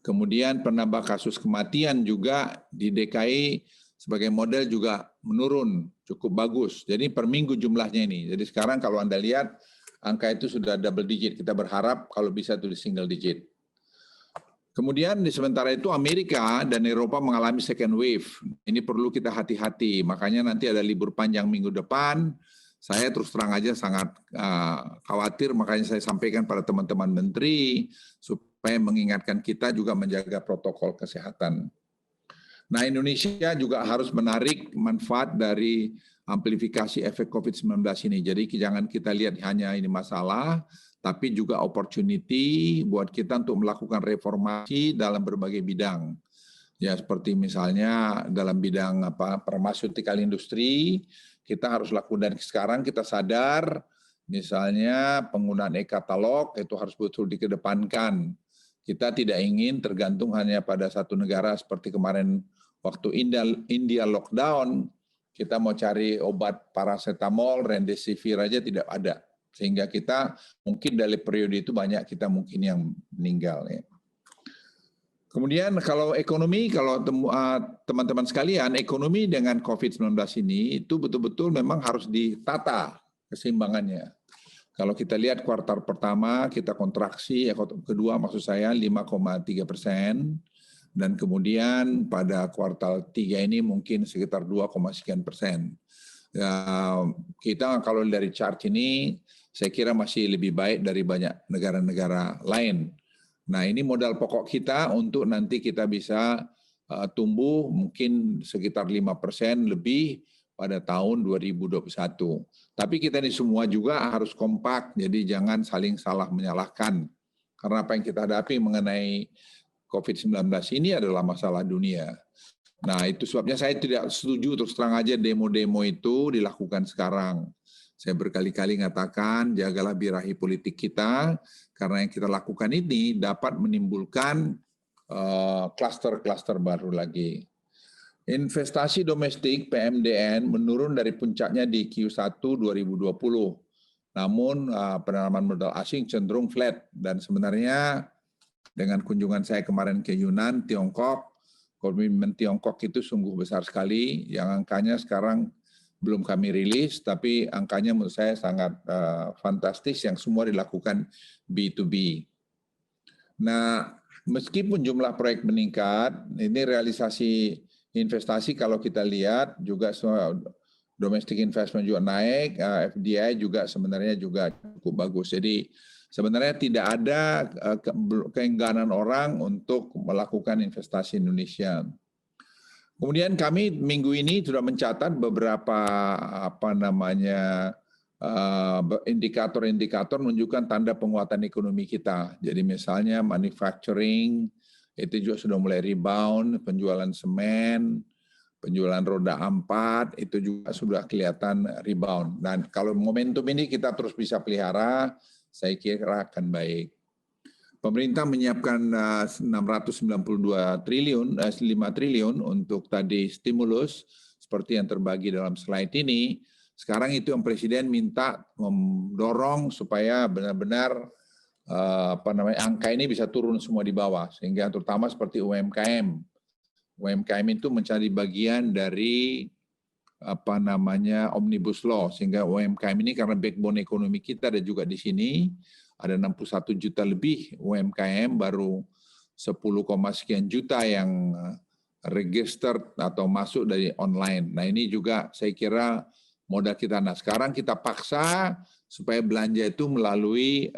S10: Kemudian penambah kasus kematian juga di DKI sebagai model juga menurun cukup bagus. Jadi per minggu jumlahnya ini. Jadi sekarang kalau Anda lihat angka itu sudah double digit. Kita berharap kalau bisa itu di single digit. Kemudian di sementara itu Amerika dan Eropa mengalami second wave. Ini perlu kita hati-hati. Makanya nanti ada libur panjang minggu depan. Saya terus terang aja sangat khawatir, makanya saya sampaikan pada teman-teman menteri supaya mengingatkan kita juga menjaga protokol kesehatan. Nah Indonesia juga harus menarik manfaat dari amplifikasi efek COVID-19 ini. Jadi jangan kita lihat hanya ini masalah, tapi juga opportunity buat kita untuk melakukan reformasi dalam berbagai bidang. Ya seperti misalnya dalam bidang pharmaceutical industry, kita harus lakukan dari sekarang kita sadar misalnya penggunaan e-katalog itu harus betul dikedepankan. Kita tidak ingin tergantung hanya pada satu negara seperti kemarin waktu India lockdown, kita mau cari obat paracetamol, remdesivir aja tidak ada. Sehingga kita mungkin dari periode itu banyak kita mungkin yang meninggal. Ya. Kemudian kalau ekonomi, kalau teman-teman sekalian, ekonomi dengan COVID-19 ini itu betul-betul memang harus ditata keseimbangannya. Kalau kita lihat kuartal pertama kita kontraksi, kedua maksud saya 5,3%, dan kemudian pada kuartal 3 ini mungkin sekitar 2, sekian persen. Kita kalau dari chart ini saya kira masih lebih baik dari banyak negara-negara lain. Nah, ini modal pokok kita untuk nanti kita bisa tumbuh mungkin sekitar 5% lebih pada tahun 2021. Tapi kita ini semua juga harus kompak, jadi jangan saling salah menyalahkan. Karena apa yang kita hadapi mengenai COVID-19 ini adalah masalah dunia. Nah, itu sebabnya saya tidak setuju terus terang aja demo-demo itu dilakukan sekarang. Saya berkali-kali mengatakan jagalah birahi politik kita, karena yang kita lakukan ini dapat menimbulkan klaster-klaster baru lagi. Investasi domestik PMDN menurun dari puncaknya di Q1 2020. Namun penanaman modal asing cenderung flat, dan sebenarnya dengan kunjungan saya kemarin ke Yunan, Tiongkok, komitmen Tiongkok itu sungguh besar sekali, yang angkanya sekarang belum kami rilis, tapi angkanya menurut saya sangat fantastis, yang semua dilakukan B2B. Nah, meskipun jumlah proyek meningkat, ini realisasi investasi kalau kita lihat juga domestic investment juga naik, FDI juga sebenarnya juga cukup bagus. Jadi sebenarnya tidak ada keengganan orang untuk melakukan investasi Indonesia. Kemudian kami minggu ini sudah mencatat beberapa indikator-indikator menunjukkan tanda penguatan ekonomi kita. Jadi misalnya manufacturing itu juga sudah mulai rebound, penjualan semen, penjualan roda 4 itu juga sudah kelihatan rebound. Dan kalau momentum ini kita terus bisa pelihara, saya kira akan baik. Pemerintah menyiapkan 692 triliun, 5 triliun untuk tadi stimulus seperti yang terbagi dalam slide ini. Sekarang itu yang Presiden minta mendorong supaya benar-benar angka ini bisa turun semua di bawah, sehingga terutama seperti UMKM. UMKM itu mencari bagian dari Omnibus Law, sehingga UMKM ini karena backbone ekonomi kita ada juga di sini, ada 61 juta lebih UMKM, baru 10, sekian juta yang registered atau masuk dari online. Nah, ini juga saya kira modal kita. Nah, sekarang kita paksa supaya belanja itu melalui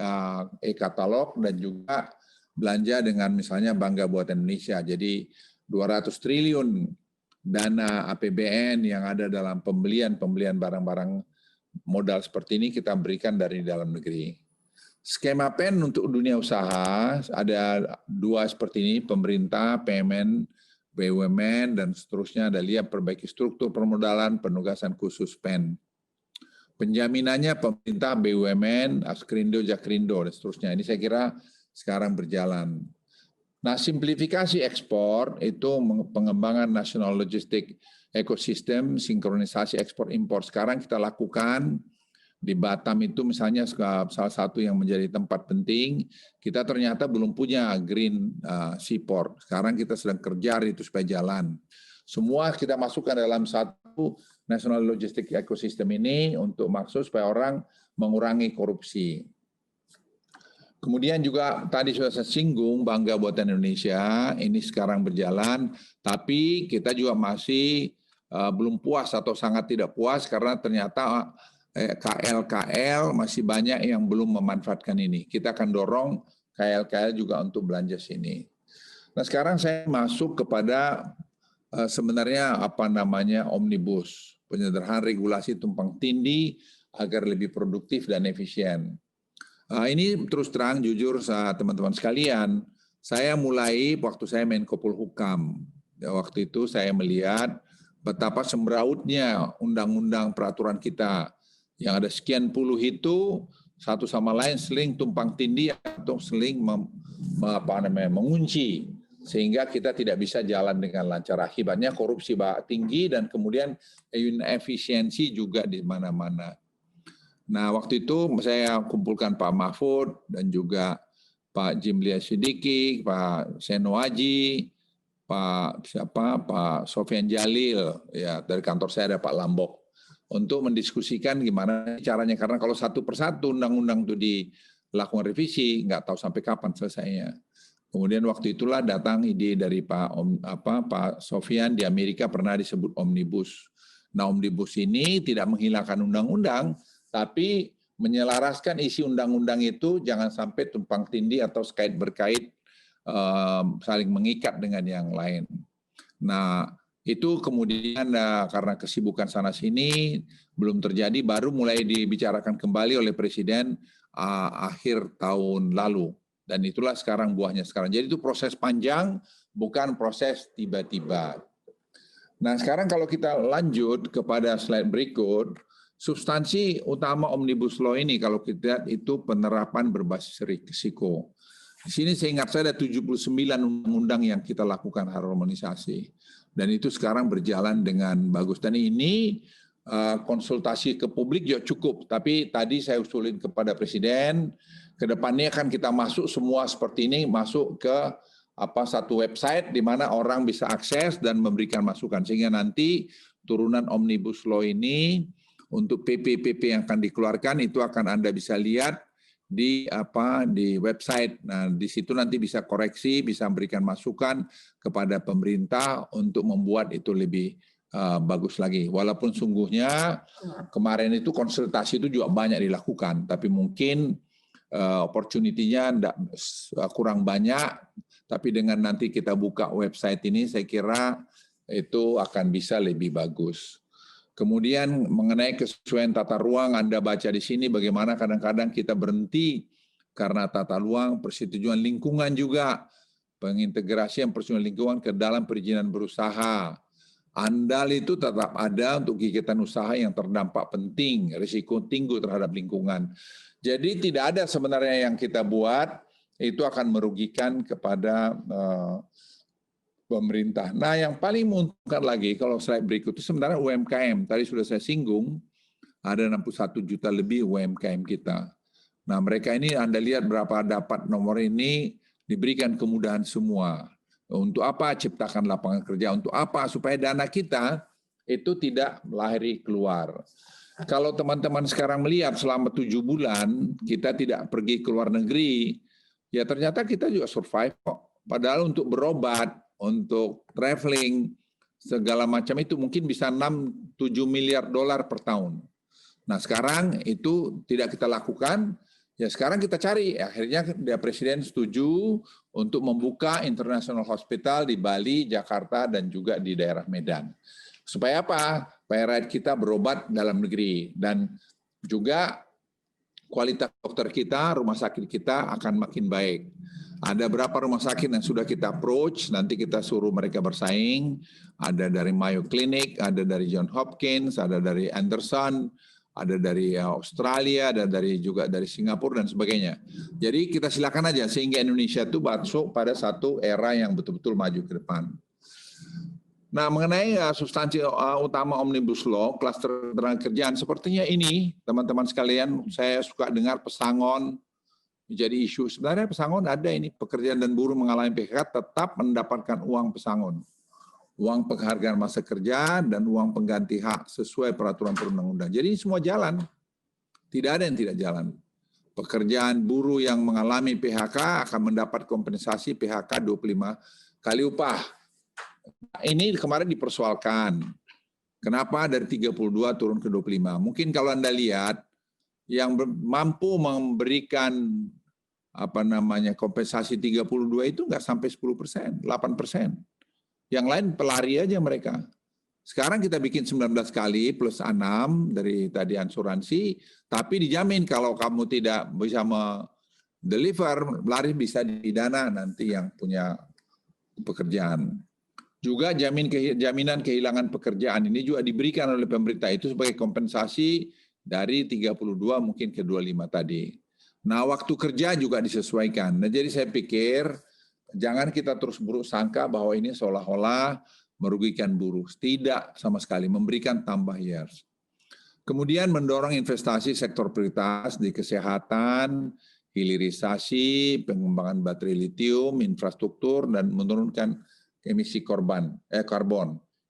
S10: e-katalog dan juga belanja dengan misalnya Bangga Buatan Indonesia. Jadi 200 triliun dana APBN yang ada dalam pembelian barang-barang modal seperti ini kita berikan dari dalam negeri. Skema PEN untuk dunia usaha ada 2 seperti ini, pemerintah, PMN, BUMN, dan seterusnya. Ada lihat perbaiki struktur permodalan, penugasan khusus PEN. Penjaminannya pemerintah, BUMN, Askrindo, Jakrindo, dan seterusnya. Ini saya kira sekarang berjalan. Nah, simplifikasi ekspor itu pengembangan national logistik ekosistem, sinkronisasi ekspor impor. Sekarang kita lakukan di Batam itu misalnya salah satu yang menjadi tempat penting, kita ternyata belum punya green seaport. Sekarang kita sedang kerja itu supaya jalan. Semua kita masukkan dalam satu national logistik ekosistem ini untuk maksud supaya orang mengurangi korupsi. Kemudian juga tadi sudah saya singgung Bangga Buatan Indonesia, ini sekarang berjalan, tapi kita juga masih belum puas atau sangat tidak puas karena ternyata KL masih banyak yang belum memanfaatkan ini. Kita akan dorong KL juga untuk belanja sini. Nah, sekarang saya masuk kepada sebenarnya omnibus, penyederhanaan regulasi tumpang tindih agar lebih produktif dan efisien. Ini terus terang jujur teman-teman sekalian, saya mulai waktu saya Menko Polhukam. Waktu itu saya melihat betapa sembrautnya undang-undang peraturan kita yang ada sekian puluh itu satu sama lain seling tumpang tindih atau seling mengunci sehingga kita tidak bisa jalan dengan lancar. Akibatnya korupsi tinggi dan kemudian efisiensi juga di mana-mana. Nah, waktu itu saya kumpulkan Pak Mahfud dan juga Pak Jimlia Sidiki, Pak Seno Aji, Pak Sofian Jalil, ya dari kantor saya ada Pak Lambok, untuk mendiskusikan gimana caranya, karena kalau satu persatu undang-undang itu dilakukan revisi, nggak tahu sampai kapan selesainya. Kemudian waktu itulah datang ide dari Pak Sofyan di Amerika pernah disebut omnibus. Nah, omnibus ini tidak menghilangkan undang-undang, tapi menyelaraskan isi undang-undang itu jangan sampai tumpang tindih atau sekait berkait saling mengikat dengan yang lain. Nah, itu kemudian karena kesibukan sana-sini belum terjadi, baru mulai dibicarakan kembali oleh Presiden akhir tahun lalu. Dan itulah sekarang buahnya sekarang. Jadi itu proses panjang, bukan proses tiba-tiba. Nah, sekarang kalau kita lanjut kepada slide berikut, substansi utama Omnibus Law ini kalau kita lihat itu penerapan berbasis risiko. Di sini saya ingat saya ada 79 undang-undang yang kita lakukan harmonisasi. Dan itu sekarang berjalan dengan bagus. Dan ini konsultasi ke publik juga cukup. Tapi tadi saya usulin kepada Presiden, ke depannya kan kita masuk semua seperti ini, masuk ke satu website di mana orang bisa akses dan memberikan masukan. Sehingga nanti turunan Omnibus Law ini untuk PP-PP yang akan dikeluarkan itu akan Anda bisa lihat di website. Nah, di situ nanti bisa koreksi, bisa memberikan masukan kepada pemerintah untuk membuat itu lebih bagus lagi. Walaupun sungguhnya kemarin itu konsultasi itu juga banyak dilakukan, tapi mungkin opportunity-nya kurang banyak. Tapi dengan nanti kita buka website ini, saya kira itu akan bisa lebih bagus. Kemudian mengenai kesesuaian tata ruang, Anda baca di sini bagaimana kadang-kadang kita berhenti karena tata ruang, persetujuan lingkungan juga, pengintegrasian persetujuan lingkungan ke dalam perizinan berusaha. Andal itu tetap ada untuk kegiatan usaha yang terdampak penting, risiko tinggi terhadap lingkungan. Jadi tidak ada sebenarnya yang kita buat itu akan merugikan kepada pemerintah. Nah, yang paling menguntungkan lagi kalau slide berikut itu sebenarnya UMKM. Tadi sudah saya singgung, ada 61 juta lebih UMKM kita. Nah, mereka ini Anda lihat berapa dapat nomor ini, diberikan kemudahan semua. Untuk apa? Ciptakan lapangan kerja. Untuk apa? Supaya dana kita itu tidak melahiri keluar. Kalau teman-teman sekarang melihat selama 7 bulan, kita tidak pergi ke luar negeri, ya ternyata kita juga survive kok. Padahal untuk berobat, untuk traveling, segala macam itu mungkin bisa 6-7 miliar dolar per tahun. Nah sekarang itu tidak kita lakukan, ya sekarang kita cari. Akhirnya Presiden setuju untuk membuka International Hospital di Bali, Jakarta, dan juga di daerah Medan. Supaya apa? Supaya rakyat kita berobat dalam negeri. Dan juga kualitas dokter kita, rumah sakit kita akan makin baik. Ada berapa rumah sakit yang sudah kita approach, nanti kita suruh mereka bersaing. Ada dari Mayo Clinic, ada dari John Hopkins, ada dari Anderson, ada dari Australia, ada juga dari Singapura dan sebagainya. Jadi kita silakan aja sehingga Indonesia itu masuk pada satu era yang betul-betul maju ke depan. Nah, mengenai substansi utama Omnibus Law, klaster tenaga kerjaan, sepertinya ini, teman-teman sekalian, saya suka dengar pesangon menjadi isu. Sebenarnya pesangon ada ini, pekerjaan dan buruh mengalami PHK tetap mendapatkan uang pesangon. Uang penghargaan masa kerja dan uang pengganti hak sesuai peraturan perundang-undang. Jadi semua jalan, tidak ada yang tidak jalan. Pekerjaan buruh yang mengalami PHK akan mendapat kompensasi PHK 25 kali upah. Ini kemarin dipersoalkan. Kenapa dari 32 turun ke 25? Mungkin kalau Anda lihat yang mampu memberikan kompensasi 32 itu nggak sampai 10%, 8%. Yang lain pelari aja mereka. Sekarang kita bikin 19 kali plus 6 dari tadi asuransi, tapi dijamin kalau kamu tidak bisa deliver, lari bisa didana nanti yang punya pekerjaan. Juga jaminan kehilangan pekerjaan ini juga diberikan oleh pemerintah itu sebagai kompensasi dari 32 mungkin ke 25 tadi. Nah, waktu kerja juga disesuaikan. Nah, jadi saya pikir jangan kita terus buruk sangka bahwa ini seolah-olah merugikan buruh. Tidak sama sekali, memberikan tambah years. Kemudian mendorong investasi sektor prioritas di kesehatan, hilirisasi, pengembangan baterai litium, infrastruktur, dan menurunkan emisi karbon.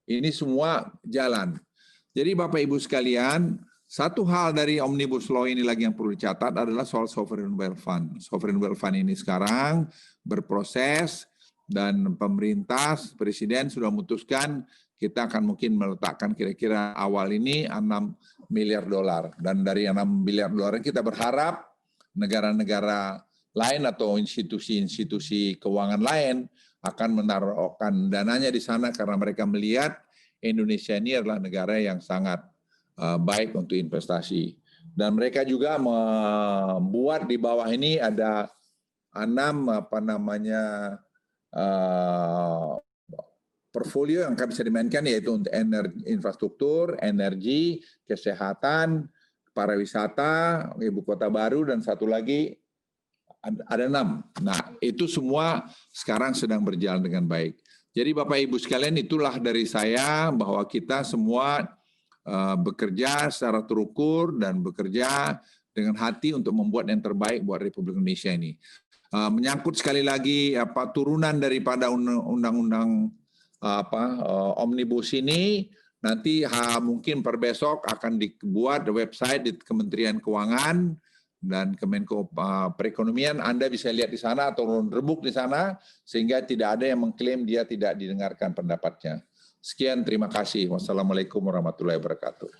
S10: Ini semua jalan. Jadi Bapak Ibu sekalian, Satu hal dari Omnibus Law ini lagi yang perlu dicatat adalah soal Sovereign Wealth Fund. Sovereign Wealth Fund ini sekarang berproses dan pemerintah, Presiden sudah memutuskan kita akan mungkin meletakkan kira-kira awal ini 6 miliar dolar. Dan dari 6 miliar dolar kita berharap negara-negara lain atau institusi-institusi keuangan lain akan menaruhkan dananya di sana karena mereka melihat Indonesia ini adalah negara yang sangat baik untuk investasi. Dan mereka juga membuat di bawah ini ada 6 portfolio yang akan bisa dimainkan, yaitu untuk infrastruktur, energi, kesehatan, pariwisata, ibu kota baru, dan satu lagi ada 6. Nah, itu semua sekarang sedang berjalan dengan baik. Jadi Bapak Ibu sekalian, itulah dari saya bahwa kita semua bekerja secara terukur dan bekerja dengan hati untuk membuat yang terbaik buat Republik Indonesia ini. Menyangkut sekali lagi turunan daripada undang-undang Omnibus ini, nanti mungkin per besok akan dibuat website di Kementerian Keuangan dan Kemenko Perekonomian. Anda bisa lihat di sana atau rebuk di sana, sehingga tidak ada yang mengklaim dia tidak didengarkan pendapatnya. Sekian, terima kasih. Wassalamualaikum warahmatullahi wabarakatuh.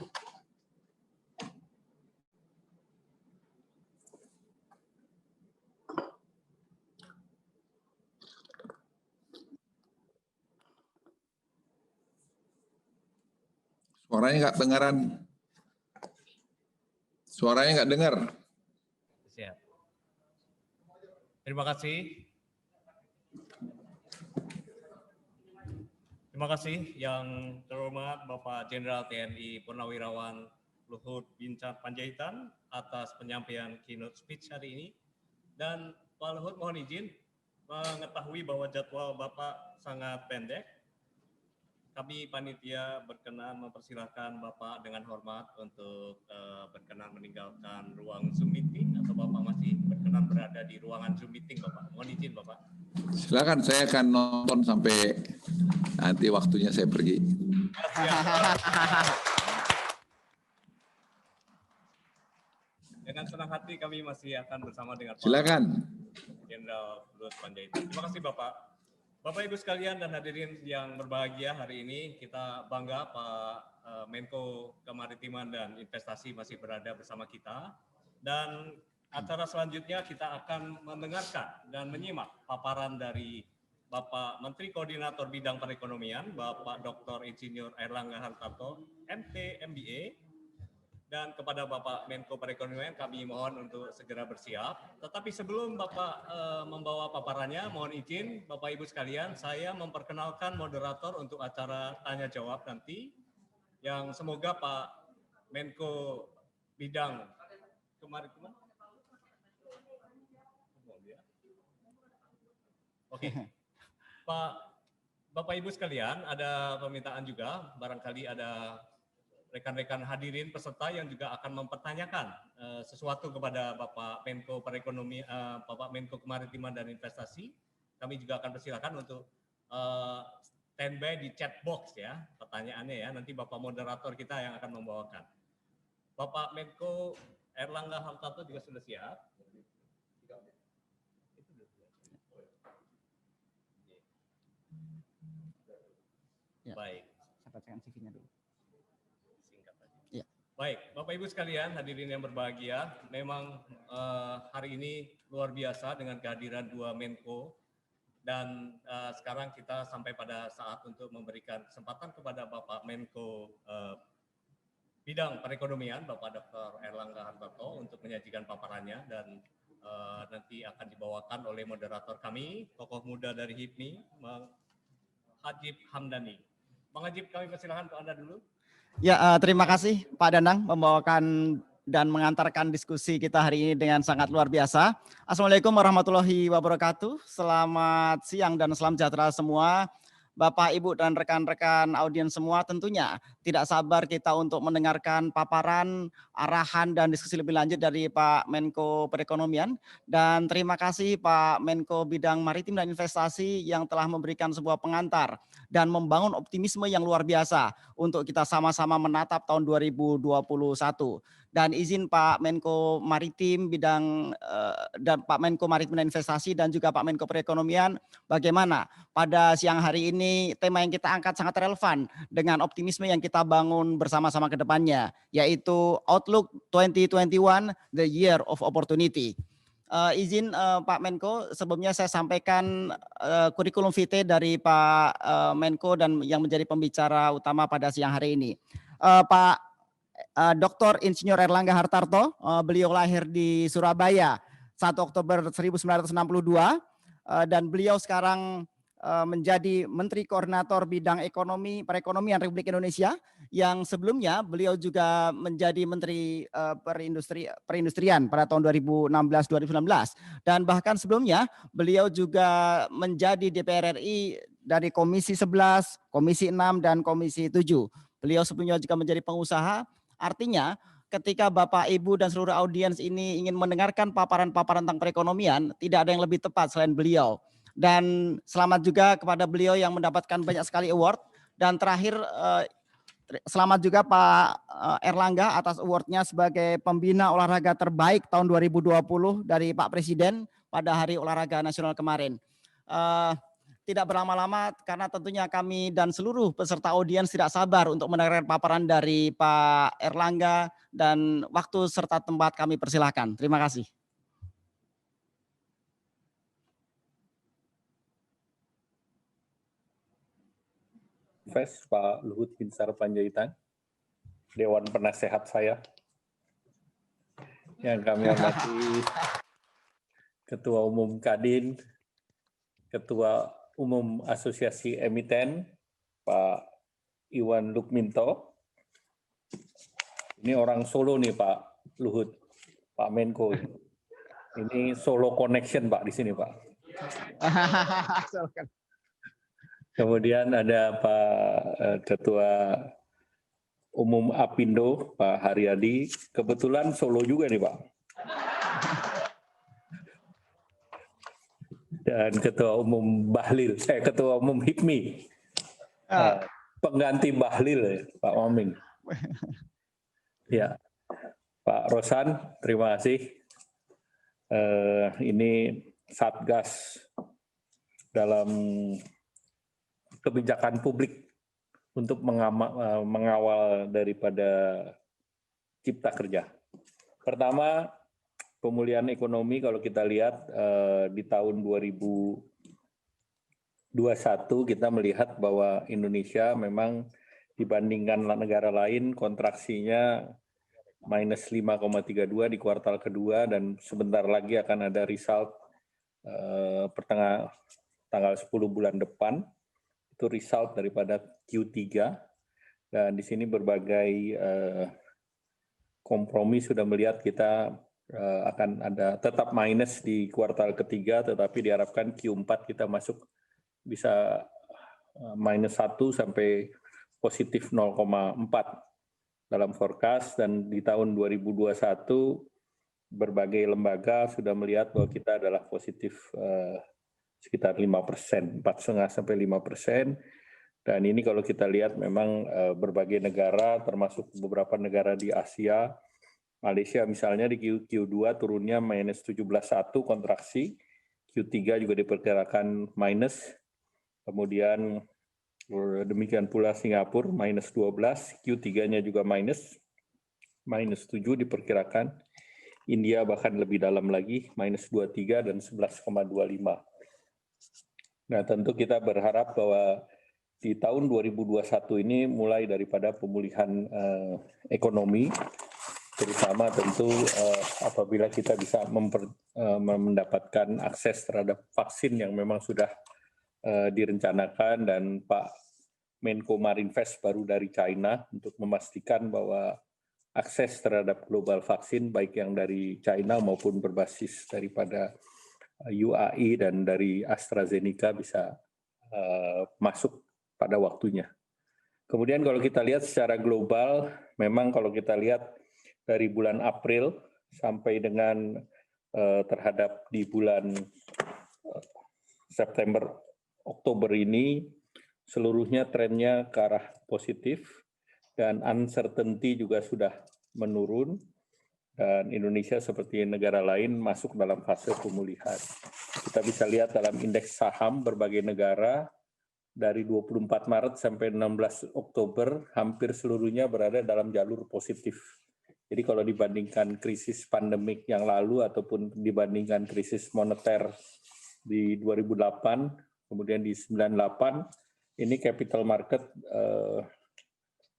S10: Suaranya nggak dengaran. Suaranya nggak dengar.
S2: Siap. Terima kasih. Terima kasih yang terhormat Bapak Jenderal TNI Purnawirawan Luhut Binsar Panjaitan atas penyampaian keynote speech hari ini. Dan Pak Luhut mohon izin mengetahui bahwa jadwal Bapak sangat pendek. Kami panitia berkenan mempersilahkan Bapak dengan hormat untuk berkenan meninggalkan ruang Zoom meeting, atau Bapak masih berkenan berada di ruangan Zoom meeting, Bapak. Mohon izin, Bapak. Silakan, saya akan nonton sampai nanti waktunya saya pergi. Dengan senang hati kami masih akan bersama dengan Pak Jenderal Luhut Panjaitan. Terima kasih, Bapak. Bapak Ibu sekalian dan hadirin yang berbahagia, hari ini kita bangga Pak Menko Kemaritiman dan Investasi masih berada bersama kita. Dan acara selanjutnya kita akan mendengarkan dan menyimak paparan dari Bapak Menteri Koordinator Bidang Perekonomian, Bapak Dr. Insinyur Airlangga Hartarto, MT, MBA. Dan kepada Bapak Menko Perekonomian kami mohon untuk segera bersiap. Tetapi sebelum Bapak membawa paparannya, mohon izin Bapak Ibu sekalian, saya memperkenalkan moderator untuk acara tanya jawab nanti, yang semoga Pak Menko Bidang Kemaritiman. Oke, Bapak Ibu sekalian, ada permintaan juga, barangkali ada rekan-rekan hadirin peserta yang juga akan mempertanyakan sesuatu kepada Bapak Menko Perekonomian, Bapak Menko Kemaritiman dan Investasi. Kami juga akan persilakan untuk standby di chat box ya, pertanyaannya ya. Nanti Bapak moderator kita yang akan membawakan. Bapak Menko Airlangga Hartarto juga sudah siap. Baik.
S6: Saya bacakan CV-nya dulu.
S2: Baik, Bapak Ibu sekalian, hadirin yang berbahagia, memang hari ini luar biasa dengan kehadiran dua Menko, dan sekarang kita sampai pada saat untuk memberikan kesempatan kepada Bapak Menko Bidang Perekonomian, Bapak Dr. Airlangga Hartarto untuk menyajikan paparannya, dan nanti akan dibawakan oleh moderator kami, tokoh muda dari HIPMI, Bang Hajib Hamdani. Bang Hajib, kami persilakan untuk Anda dulu.
S6: Ya, terima kasih Pak Danang membawakan dan mengantarkan diskusi kita hari ini dengan sangat luar biasa. Assalamualaikum warahmatullahi wabarakatuh. Selamat siang dan salam sejahtera semua. Bapak, Ibu, dan rekan-rekan audiens semua, tentunya tidak sabar kita untuk mendengarkan paparan, arahan, dan diskusi lebih lanjut dari Pak Menko Perekonomian. Dan terima kasih Pak Menko Bidang Maritim dan Investasi yang telah memberikan sebuah pengantar dan membangun optimisme yang luar biasa untuk kita sama-sama menatap tahun 2021. Dan izin Pak Menko Maritim dan Pak Menko Maritim dan Investasi dan juga Pak Menko Perekonomian, bagaimana pada siang hari ini tema yang kita angkat sangat relevan dengan optimisme yang kita bangun bersama-sama ke depannya, yaitu Outlook 2021, the year of opportunity. Izin Pak Menko, sebelumnya saya sampaikan kurikulum vitae dari Pak Menko dan yang menjadi pembicara utama pada siang hari ini. Pak Dr. Insinyur Erlangga Hartarto, beliau lahir di Surabaya 1 Oktober 1962 dan beliau sekarang menjadi Menteri Koordinator Bidang Ekonomi Perekonomian Republik Indonesia, yang sebelumnya beliau juga menjadi Menteri Perindustrian pada tahun 2016-2019, dan bahkan sebelumnya beliau juga menjadi DPR RI dari Komisi 11, Komisi 6, dan Komisi 7. Beliau sebelumnya juga menjadi pengusaha. Artinya ketika Bapak, Ibu, dan seluruh audiens ini ingin mendengarkan paparan-paparan tentang perekonomian, tidak ada yang lebih tepat selain beliau. Dan selamat juga kepada beliau yang mendapatkan banyak sekali award. Dan terakhir selamat juga Pak Erlangga atas awardnya sebagai pembina olahraga terbaik tahun 2020 dari Pak Presiden pada Hari Olahraga Nasional kemarin. Tidak berlama-lama karena tentunya kami dan seluruh peserta audiens tidak sabar untuk mendengarkan paparan dari Pak Erlangga, dan waktu serta tempat kami persilahkan. Terima kasih.
S11: Pak Luhut Binsar Panjaitan, Dewan Penasehat saya, yang kami hormati Ketua Umum Kadin, Ketua Umum Asosiasi Emiten, Pak Iwan Lukminto. Ini orang Solo nih Pak Luhut, Pak Menko. Ini Solo Connection Pak di sini Pak. Kemudian ada Pak Ketua Umum Apindo, Pak Haryadi. Kebetulan Solo juga nih Pak. Dan Ketua Umum Bahlil, Ketua Umum HIPMI, pengganti Bahlil, Pak Maming. Ya, Pak Rosan, terima kasih. Ini Satgas dalam kebijakan publik untuk mengawal daripada Cipta Kerja. Pertama, pemulihan ekonomi kalau kita lihat di tahun 2021 kita melihat bahwa Indonesia memang dibandingkan negara lain kontraksinya minus 5,32 di kuartal kedua, dan sebentar lagi akan ada result tanggal 10 bulan depan. Itu result daripada Q3, dan di sini berbagai kompromi sudah melihat kita akan ada tetap minus di kuartal ketiga, tetapi diharapkan Q4 kita masuk bisa minus 1 sampai positif 0,4 dalam forecast. Dan di tahun 2021 berbagai lembaga sudah melihat bahwa kita adalah positif sekitar 5%, 4,5 sampai 5%. Dan ini kalau kita lihat memang berbagai negara, termasuk beberapa negara di Asia, Malaysia misalnya di Q2 turunnya minus 17,1 kontraksi, Q3 juga diperkirakan minus, kemudian demikian pula Singapura minus 12, Q3-nya juga minus 7 diperkirakan, India bahkan lebih dalam lagi, minus 23 dan 11,25. Nah tentu kita berharap bahwa di tahun 2021 ini mulai daripada pemulihan ekonomi, terutama tentu apabila kita bisa mendapatkan akses terhadap vaksin yang memang sudah direncanakan, dan Pak Menko Marinvest baru dari China untuk memastikan bahwa akses terhadap global vaksin baik yang dari China maupun berbasis daripada UAE dan dari AstraZeneca bisa masuk pada waktunya. Kemudian kalau kita lihat secara global, memang kalau kita lihat dari bulan April sampai dengan terhadap di bulan September, Oktober ini, seluruhnya trennya ke arah positif dan uncertainty juga sudah menurun. Dan Indonesia seperti negara lain masuk dalam fase pemulihan. Kita bisa lihat dalam indeks saham berbagai negara, dari 24 Maret sampai 16 Oktober, hampir seluruhnya berada dalam jalur positif. Jadi kalau dibandingkan krisis pandemik yang lalu ataupun dibandingkan krisis moneter di 2008, kemudian di 98, ini capital market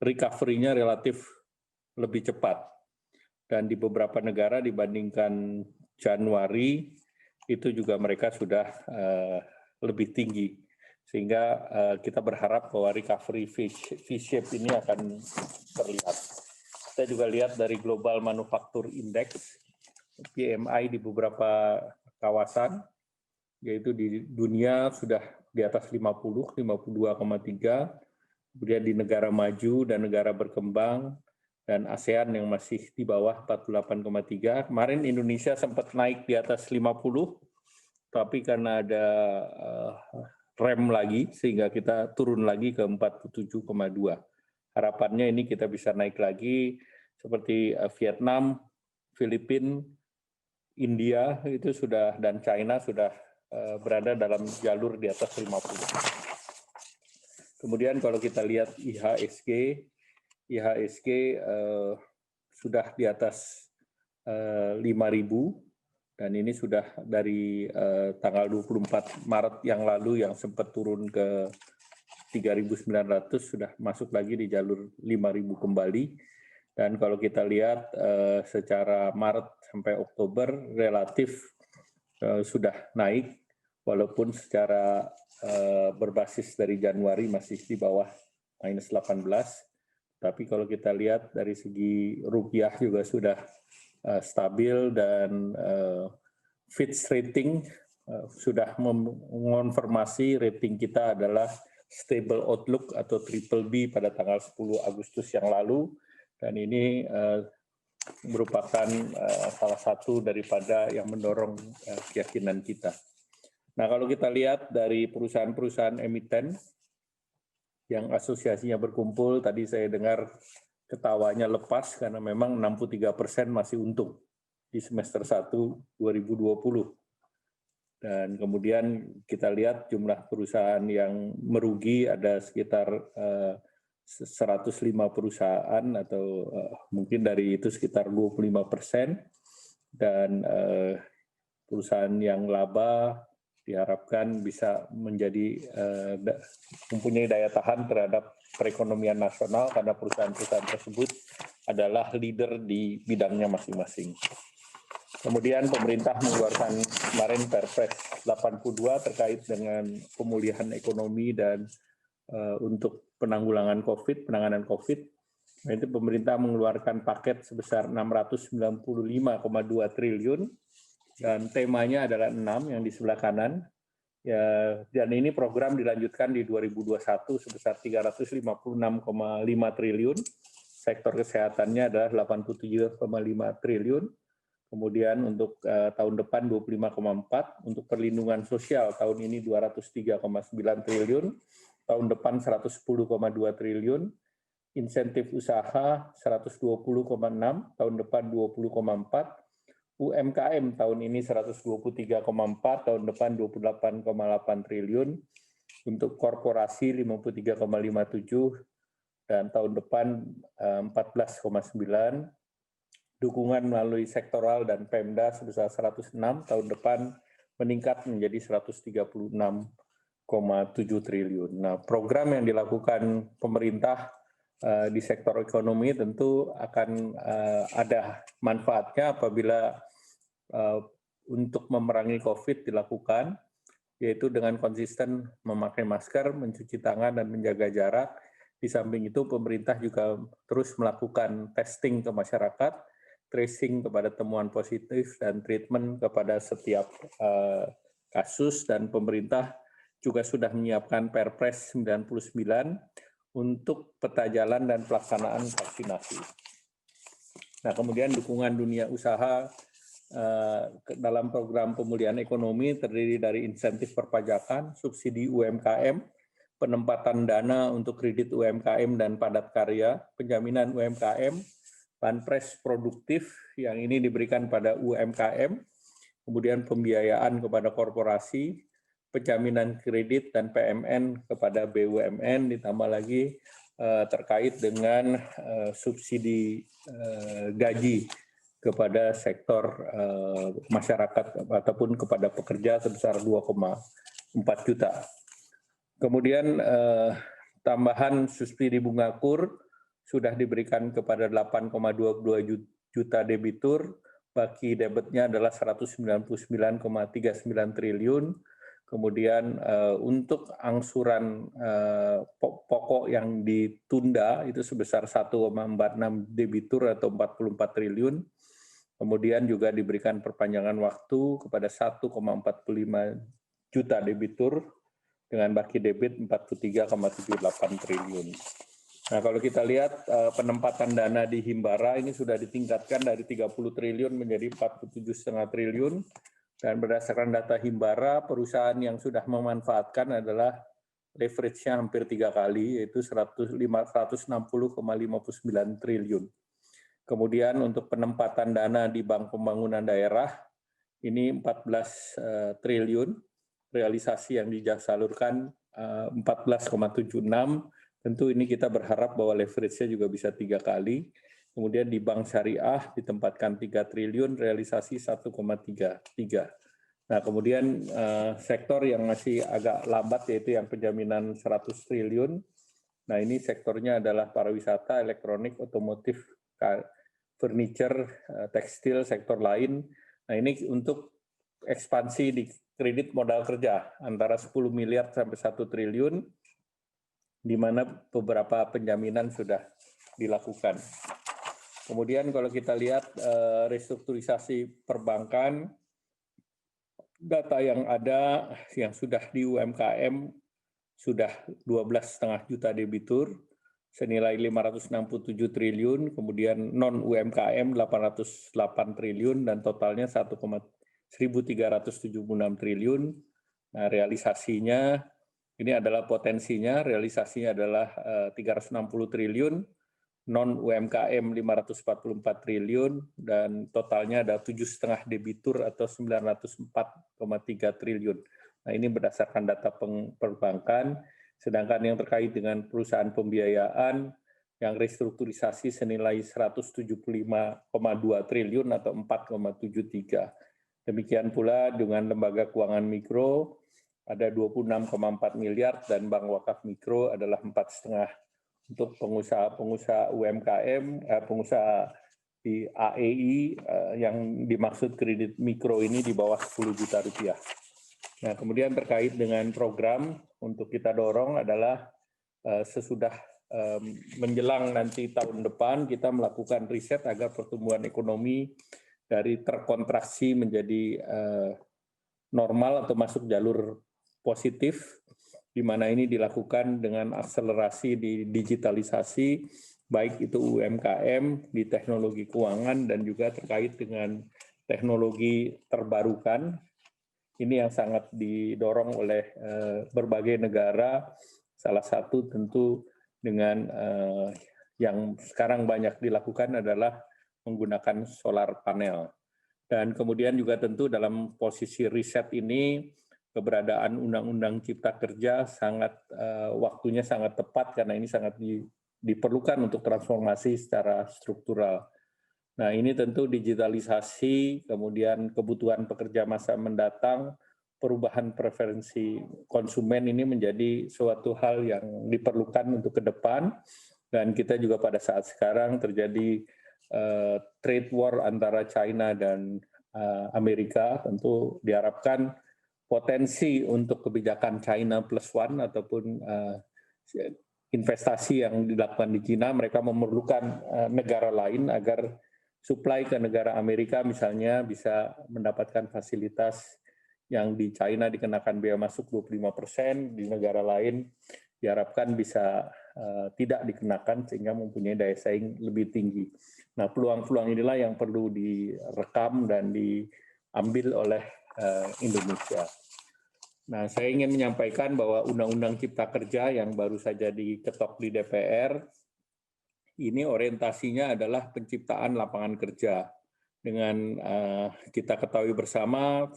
S11: recovery-nya relatif lebih cepat. Dan di beberapa negara dibandingkan Januari, itu juga mereka sudah lebih tinggi. Sehingga kita berharap bahwa recovery V-shape ini akan terlihat. Kita juga lihat dari Global Manufacture Index, PMI di beberapa kawasan, yaitu di dunia sudah di atas 50, 52,3, kemudian di negara maju dan negara berkembang, dan ASEAN yang masih di bawah 48,3. Kemarin Indonesia sempat naik di atas 50, tapi karena ada rem lagi, sehingga kita turun lagi ke 47,2. Harapannya ini kita bisa naik lagi, seperti Vietnam, Filipina, India, itu sudah, dan China sudah berada dalam jalur di atas 50. Kemudian kalau kita lihat IHSG sudah di atas 5.000, dan ini sudah dari tanggal 24 Maret yang lalu yang sempat turun ke 3.900 sudah masuk lagi di jalur 5.000 kembali. Dan kalau kita lihat secara Maret sampai Oktober relatif sudah naik, walaupun secara berbasis dari Januari masih di bawah minus 18. Tapi kalau kita lihat dari segi rupiah juga sudah stabil, dan Fitch rating sudah mengonfirmasi rating kita adalah stable outlook atau BBB pada tanggal 10 Agustus yang lalu, dan ini merupakan salah satu daripada yang mendorong keyakinan kita. Nah, kalau kita lihat dari perusahaan-perusahaan emiten yang asosiasinya berkumpul, tadi saya dengar ketawanya lepas karena memang 63% masih untung di semester 1 2020. Dan kemudian kita lihat jumlah perusahaan yang merugi ada sekitar 105 perusahaan, atau mungkin dari itu sekitar 25%. Dan perusahaan yang laba diharapkan bisa menjadi mempunyai daya tahan terhadap perekonomian nasional karena perusahaan-perusahaan tersebut adalah leader di bidangnya masing-masing. Kemudian pemerintah mengeluarkan kemarin Perpres 82 terkait dengan pemulihan ekonomi dan untuk penanggulangan penanganan COVID. Nah, itu pemerintah mengeluarkan paket sebesar 695,2 triliun. Dan temanya adalah 6 yang di sebelah kanan. Ya, dan ini program dilanjutkan di 2021 sebesar 356,5 triliun. Sektor kesehatannya adalah 87,5 triliun. Kemudian untuk tahun depan 25,4, untuk perlindungan sosial tahun ini 203,9 triliun, tahun depan 110,2 triliun, insentif usaha 120,6, tahun depan 20,4, UMKM tahun ini 123,4, tahun depan 28,8 triliun, untuk korporasi 53,57, dan tahun depan 14,9, dukungan melalui sektoral dan Pemda sebesar 106, tahun depan meningkat menjadi 136,7 triliun. Nah, program yang dilakukan pemerintah di sektor ekonomi tentu akan ada manfaatnya apabila untuk memerangi COVID dilakukan, yaitu dengan konsisten memakai masker, mencuci tangan, dan menjaga jarak. Di samping itu, pemerintah juga terus melakukan testing ke masyarakat, tracing kepada temuan positif, dan treatment kepada setiap kasus, dan pemerintah juga sudah menyiapkan Perpres 99 untuk peta jalan dan pelaksanaan vaksinasi. Nah, kemudian dukungan dunia usaha dalam program pemulihan ekonomi terdiri dari insentif perpajakan, subsidi UMKM, penempatan dana untuk kredit UMKM dan padat karya, penjaminan UMKM, banpres produktif yang ini diberikan pada UMKM, kemudian pembiayaan kepada korporasi, penjaminan kredit dan PMN kepada BUMN, ditambah lagi terkait dengan subsidi gaji kepada sektor masyarakat ataupun kepada pekerja sebesar 2,4 juta. Kemudian tambahan subsidi bunga KUR sudah diberikan kepada 8,22 juta debitur, baki debitnya adalah 199,39 triliun. Kemudian untuk angsuran pokok yang ditunda itu sebesar 1,46 debitur atau 44 triliun. Kemudian juga diberikan perpanjangan waktu kepada 1,45 juta debitur dengan baki debit 43,78 triliun. Nah, kalau kita lihat penempatan dana di Himbara ini sudah ditingkatkan dari 30 triliun menjadi 47,5 triliun. Dan berdasarkan data Himbara, perusahaan yang sudah memanfaatkan adalah leverage-nya hampir 3 kali, yaitu 160,59 triliun. Kemudian untuk penempatan dana di Bank Pembangunan Daerah, ini 14 triliun, realisasi yang disalurkan 14,76. Tentu ini kita berharap bahwa leverage-nya juga bisa 3 kali. Kemudian di Bank Syariah ditempatkan 3 triliun, realisasi 1,33. Nah, kemudian sektor yang masih agak lambat yaitu yang penjaminan 100 triliun. Nah, ini sektornya adalah pariwisata, elektronik, otomotif, furniture, tekstil, sektor lain. Nah, ini untuk ekspansi di kredit modal kerja antara 10 miliar sampai 1 triliun, di mana beberapa penjaminan sudah dilakukan. Kemudian kalau kita lihat restrukturisasi perbankan, data yang ada yang sudah di UMKM sudah 12,5 juta debitur, senilai 567 triliun, kemudian non-UMKM 808 triliun, dan totalnya 1,1376 triliun. Nah, realisasinya, ini adalah potensinya, realisasinya adalah 360 triliun, non-UMKM 544 triliun, dan totalnya ada 7,5 debitur atau 904,3 triliun. Nah, ini berdasarkan data perbankan, sedangkan yang terkait dengan perusahaan pembiayaan yang restrukturisasi senilai 175,2 triliun atau 4,73. Demikian pula dengan lembaga keuangan mikro ada 26,4 miliar dan bank wakaf mikro adalah 4,5. Untuk pengusaha UMKM, pengusaha di AEI yang dimaksud kredit mikro ini di bawah 10 juta rupiah. Nah, kemudian terkait dengan program untuk kita dorong adalah sesudah menjelang nanti tahun depan kita melakukan riset agar pertumbuhan ekonomi dari terkontraksi menjadi normal atau masuk jalur positif, di mana ini dilakukan dengan akselerasi di digitalisasi, baik itu UMKM, di teknologi keuangan, dan juga terkait dengan teknologi terbarukan. Ini yang sangat didorong oleh berbagai negara, salah satu tentu dengan yang sekarang banyak dilakukan adalah menggunakan solar panel. Dan kemudian juga tentu dalam posisi riset ini, keberadaan Undang-Undang Cipta Kerja waktunya sangat tepat karena ini sangat diperlukan untuk transformasi secara struktural. Nah, ini tentu digitalisasi, kemudian kebutuhan pekerja masa mendatang, perubahan preferensi konsumen ini menjadi suatu hal yang diperlukan untuk ke depan, dan kita juga pada saat sekarang terjadi trade war antara China dan Amerika, tentu diharapkan potensi untuk kebijakan China plus one ataupun investasi yang dilakukan di China, mereka memerlukan negara lain agar supply ke negara Amerika misalnya bisa mendapatkan fasilitas yang di China dikenakan biaya masuk 25%, di negara lain diharapkan bisa tidak dikenakan sehingga mempunyai daya saing lebih tinggi. Nah, peluang-peluang inilah yang perlu direkam dan diambil oleh Indonesia. Nah, saya ingin menyampaikan bahwa Undang-Undang Cipta Kerja yang baru saja diketok di DPR, ini orientasinya adalah penciptaan lapangan kerja. Dengan kita ketahui bersama,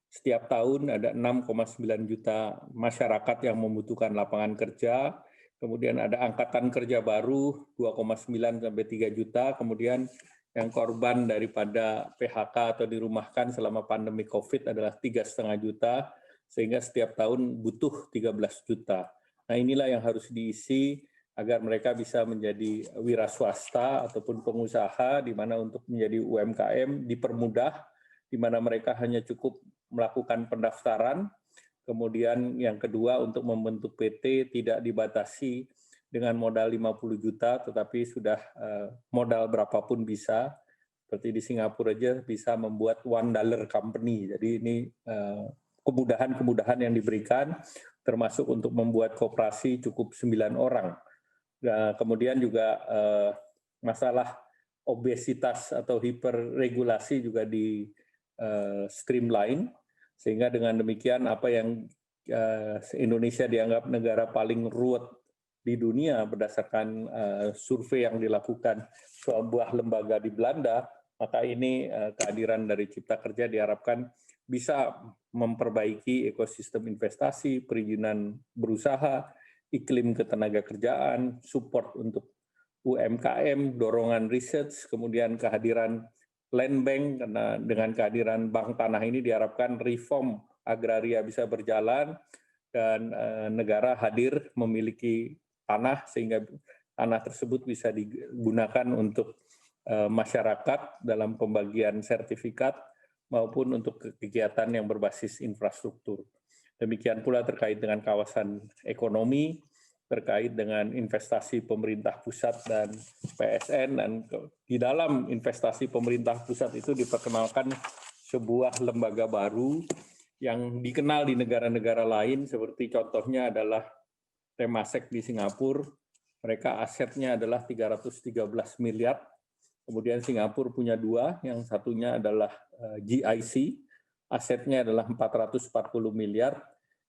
S11: setiap tahun ada 6,9 juta masyarakat yang membutuhkan lapangan kerja, kemudian ada angkatan kerja baru 2,9 sampai 3 juta, kemudian yang korban daripada PHK atau dirumahkan selama pandemi COVID adalah 3,5 juta, sehingga setiap tahun butuh 13 juta. Nah, inilah yang harus diisi agar mereka bisa menjadi wira swasta ataupun pengusaha, di mana untuk menjadi UMKM dipermudah, di mana mereka hanya cukup melakukan pendaftaran. Kemudian yang kedua, untuk membentuk PT tidak dibatasi dengan modal 50 juta, tetapi sudah modal berapapun bisa. Seperti di Singapura aja bisa membuat $1 company. Jadi ini kemudahan-kemudahan yang diberikan, termasuk untuk membuat koperasi cukup 9 orang. Nah, kemudian juga masalah obesitas atau hiperregulasi juga di streamline, sehingga dengan demikian apa yang Indonesia dianggap negara paling ruwet di dunia berdasarkan survei yang dilakukan sebuah lembaga di Belanda, maka ini kehadiran dari Cipta Kerja diharapkan bisa memperbaiki ekosistem investasi, perizinan berusaha, iklim ketenaga kerjaan, support untuk UMKM, dorongan research, kemudian kehadiran land bank, karena dengan kehadiran bank tanah ini diharapkan reform agraria bisa berjalan dan negara hadir memiliki tanah sehingga tanah tersebut bisa digunakan untuk masyarakat dalam pembagian sertifikat maupun untuk kegiatan yang berbasis infrastruktur. Demikian pula terkait dengan kawasan ekonomi, terkait dengan investasi pemerintah pusat dan PSN, dan di dalam investasi pemerintah pusat itu diperkenalkan sebuah lembaga baru yang dikenal di negara-negara lain, seperti contohnya adalah Temasek di Singapura. Mereka asetnya adalah 313 miliar. Kemudian Singapura punya 2, yang satunya adalah GIC, asetnya adalah 440 miliar.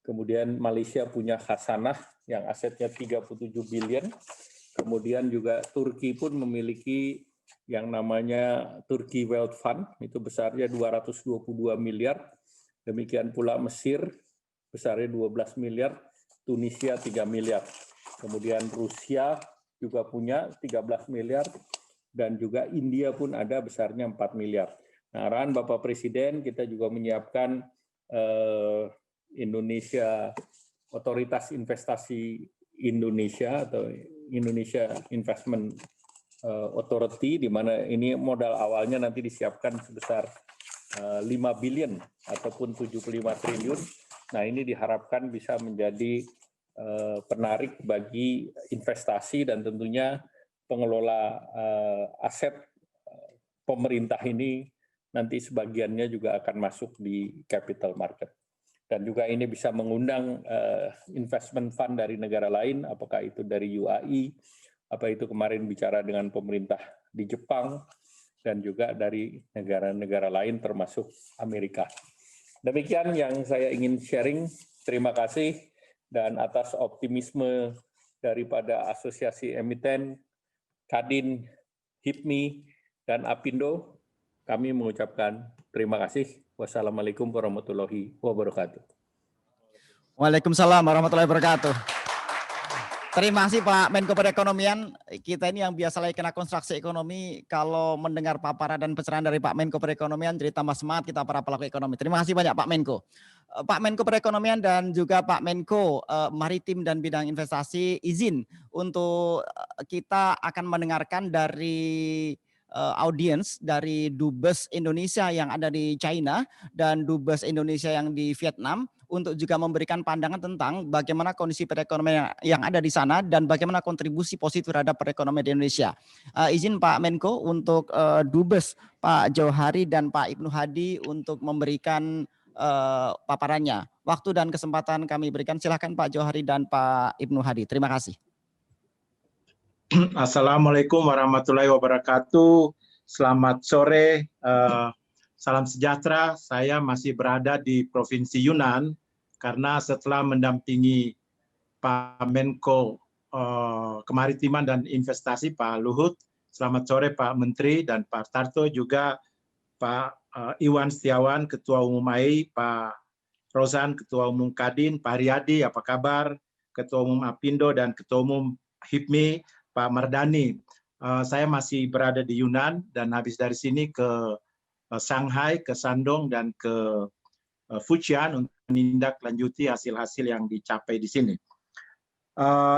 S11: Kemudian Malaysia punya Hasanah yang asetnya 37 billion. Kemudian juga Turki pun memiliki yang namanya Turkey Wealth Fund, itu besarnya 222 miliar. Demikian pula Mesir, besarnya 12 miliar. Tunisia 3 miliar. Kemudian Rusia juga punya 13 miliar. Dan juga India pun ada besarnya 4 miliar. Nah, arahan Bapak Presiden, kita juga menyiapkan Indonesia Otoritas Investasi Indonesia atau Indonesia Investment Authority, di mana ini modal awalnya nanti disiapkan sebesar 5 billion ataupun 75 triliun. Nah, ini diharapkan bisa menjadi penarik bagi investasi dan tentunya pengelola aset pemerintah ini nanti sebagiannya juga akan masuk di capital market. Dan juga ini bisa mengundang investment fund dari negara lain, apakah itu dari UAE, apa itu kemarin bicara dengan pemerintah di Jepang, dan juga dari negara-negara lain termasuk Amerika. Demikian yang saya ingin sharing. Terima kasih, dan atas optimisme daripada Asosiasi Emiten, Kadin, HIPMI, dan Apindo, kami mengucapkan terima kasih. Wassalamualaikum warahmatullahi wabarakatuh.
S6: Waalaikumsalam warahmatullahi wabarakatuh. Terima kasih Pak Menko Perekonomian. Kita ini yang biasa lagi kena konstruksi ekonomi, kalau mendengar paparan dan pencerahan dari Pak Menko Perekonomian, jadi tambah semangat kita para pelaku ekonomi. Terima kasih banyak Pak Menko. Pak Menko Perekonomian dan juga Pak Menko Maritim dan Bidang Investasi, izin untuk kita akan mendengarkan dari audiens dari Dubes Indonesia yang ada di China dan Dubes Indonesia yang di Vietnam, untuk juga memberikan pandangan tentang bagaimana kondisi perekonomian yang ada di sana dan bagaimana kontribusi positif terhadap perekonomian di Indonesia. Izin Pak Menko untuk Dubes Pak Jauhari dan Pak Ibnu Hadi untuk memberikan paparannya. Waktu dan kesempatan kami berikan, silakan Pak Johari dan Pak Ibnu Hadi. Terima kasih.
S9: Assalamualaikum warahmatullahi wabarakatuh. Selamat sore, salam sejahtera. Saya masih berada di Provinsi Yunnan karena setelah mendampingi Pak Menko Kemaritiman dan Investasi Pak Luhut. Selamat sore Pak Menteri dan Pak Tarto, juga Pak Iwan Setiawan, Ketua Umum AII, Pak Rozan, Ketua Umum Kadin, Pak Riyadi, apa kabar, Ketua Umum Apindo dan Ketua Umum HIPMI, Pak Mardani. Saya masih berada di Yunnan dan habis dari sini ke Shanghai, ke Shandong, dan ke Fujian untuk menindaklanjuti hasil-hasil yang dicapai di sini.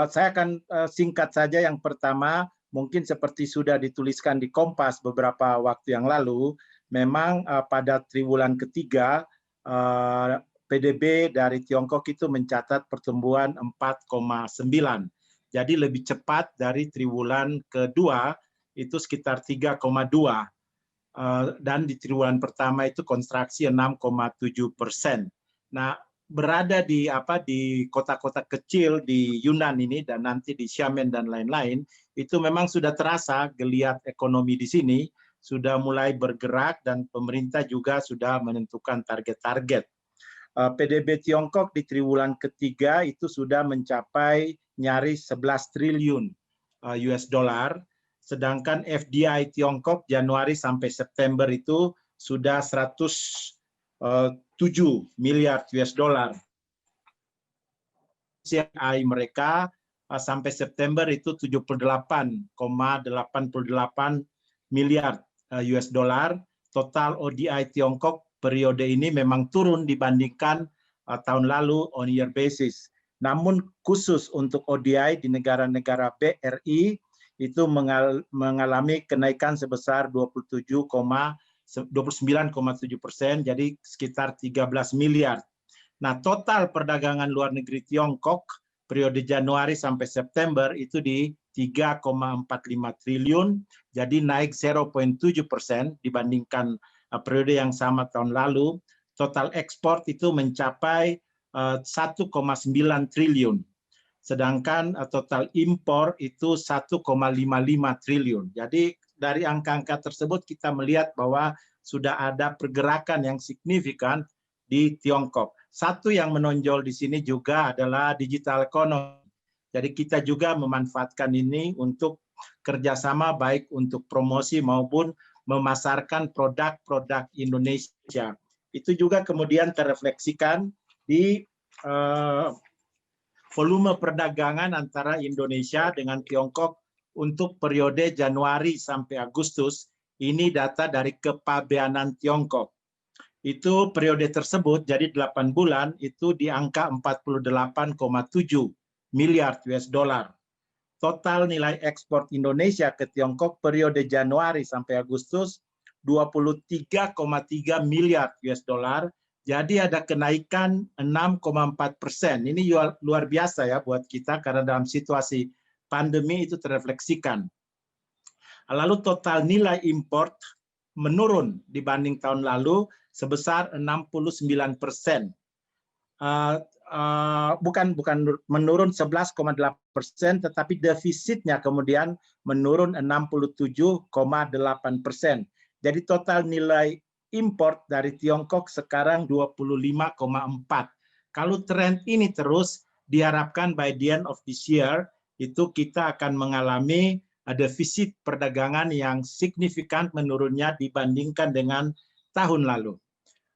S9: Saya akan singkat saja. Yang pertama, mungkin seperti sudah dituliskan di Kompas beberapa waktu yang lalu, memang pada triwulan ketiga PDB dari Tiongkok itu mencatat pertumbuhan 4,9. Jadi lebih cepat dari triwulan kedua, itu sekitar 3,2. Dan di triwulan pertama itu kontraksi 6,7%. Nah, berada di kota-kota kecil di Yunnan ini dan nanti di Xiamen dan lain-lain, itu memang sudah terasa geliat ekonomi di sini, sudah mulai bergerak dan pemerintah juga sudah menentukan target-target. PDB Tiongkok di triwulan ketiga itu sudah mencapai nyaris 11 triliun US dollar, sedangkan FDI Tiongkok Januari sampai September itu sudah 107 miliar US dollar. CI mereka sampai September itu 78,88 miliar US dollar. Total ODI Tiongkok periode ini memang turun dibandingkan tahun lalu on year basis. Namun khusus untuk ODI di negara-negara BRI itu mengalami kenaikan sebesar 29,7%, jadi sekitar 13 miliar. Nah, total perdagangan luar negeri Tiongkok periode Januari sampai September itu di 3,45 triliun, jadi naik 0,7% dibandingkan periode yang sama tahun lalu. Total ekspor itu mencapai 1,9 triliun. Sedangkan total impor itu 1,55 triliun. Jadi dari angka-angka tersebut kita melihat bahwa sudah ada pergerakan yang signifikan di Tiongkok. Satu yang menonjol di sini juga adalah digital economy. Jadi kita juga memanfaatkan ini untuk kerjasama baik untuk promosi maupun memasarkan produk-produk Indonesia. Itu juga kemudian terrefleksikan di volume perdagangan antara Indonesia dengan Tiongkok untuk periode Januari sampai Agustus. Ini data dari Kepabeanan Tiongkok. Itu periode tersebut, jadi 8 bulan, itu di angka 48,7 miliar US dollar. Total nilai ekspor Indonesia ke Tiongkok periode Januari sampai Agustus 23,3 miliar US dollar. Jadi ada kenaikan 6,4%. Ini luar biasa ya buat kita karena dalam situasi pandemi itu terrefleksikan. Lalu total nilai import menurun dibanding tahun lalu sebesar 69%. Bukan menurun 11,8%, tetapi defisitnya kemudian menurun 67,8%. Jadi total nilai import dari Tiongkok sekarang 25,4. Kalau tren ini terus diharapkan by the end of this year itu kita akan mengalami defisit perdagangan yang signifikan menurunnya dibandingkan dengan tahun lalu.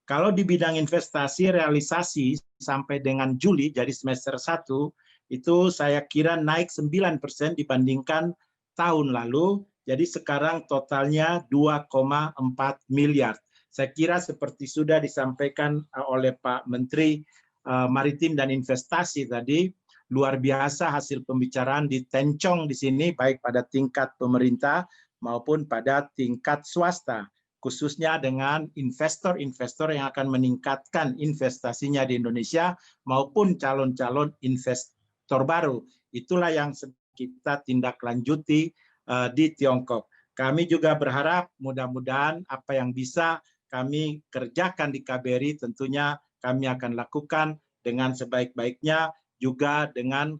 S9: Kalau di bidang investasi realisasi sampai dengan Juli, jadi semester 1, itu saya kira naik 9% dibandingkan tahun lalu, jadi sekarang totalnya 2,4 miliar. Saya kira seperti sudah disampaikan oleh Pak Menteri Maritim dan Investasi tadi, luar biasa hasil pembicaraan di Tencong di sini, baik pada tingkat pemerintah maupun pada tingkat swasta, khususnya dengan investor-investor yang akan meningkatkan investasinya di Indonesia maupun calon-calon investor baru. Itulah yang kita tindak lanjuti di Tiongkok. Kami juga berharap mudah-mudahan apa yang bisa kami kerjakan di KBRI tentunya kami akan lakukan dengan sebaik-baiknya, juga dengan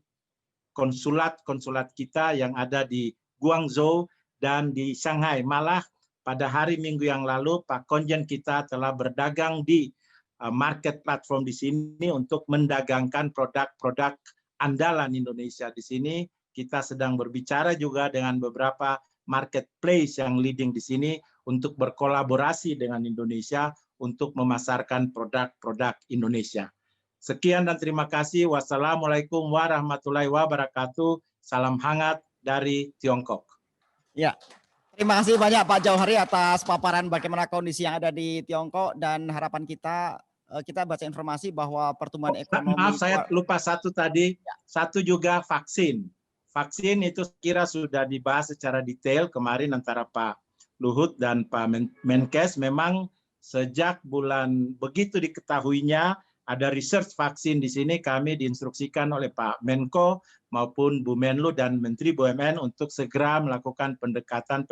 S9: konsulat-konsulat kita yang ada di Guangzhou dan di Shanghai. Malah pada hari Minggu yang lalu Pak Konjen kita telah berdagang di market platform di sini untuk mendagangkan produk-produk andalan Indonesia di sini. Kita sedang berbicara juga dengan beberapa marketplace yang leading di sini untuk berkolaborasi dengan Indonesia untuk memasarkan produk-produk Indonesia. Sekian dan terima kasih. Wassalamualaikum warahmatullahi wabarakatuh. Salam hangat dari Tiongkok.
S6: Ya, terima kasih banyak Pak Jauhari atas paparan bagaimana kondisi yang ada di Tiongkok, dan harapan kita baca informasi bahwa pertumbuhan ekonomi.
S9: Maaf, saya lupa satu tadi. Satu juga vaksin. Vaksin itu kira sudah dibahas secara detail kemarin antara Pak Luhut dan Pak Menkes. Memang sejak bulan begitu diketahuinya ada research vaksin di sini, kami diinstruksikan oleh Pak Menko maupun Bu Menlu dan Menteri BUMN untuk segera melakukan pendekatan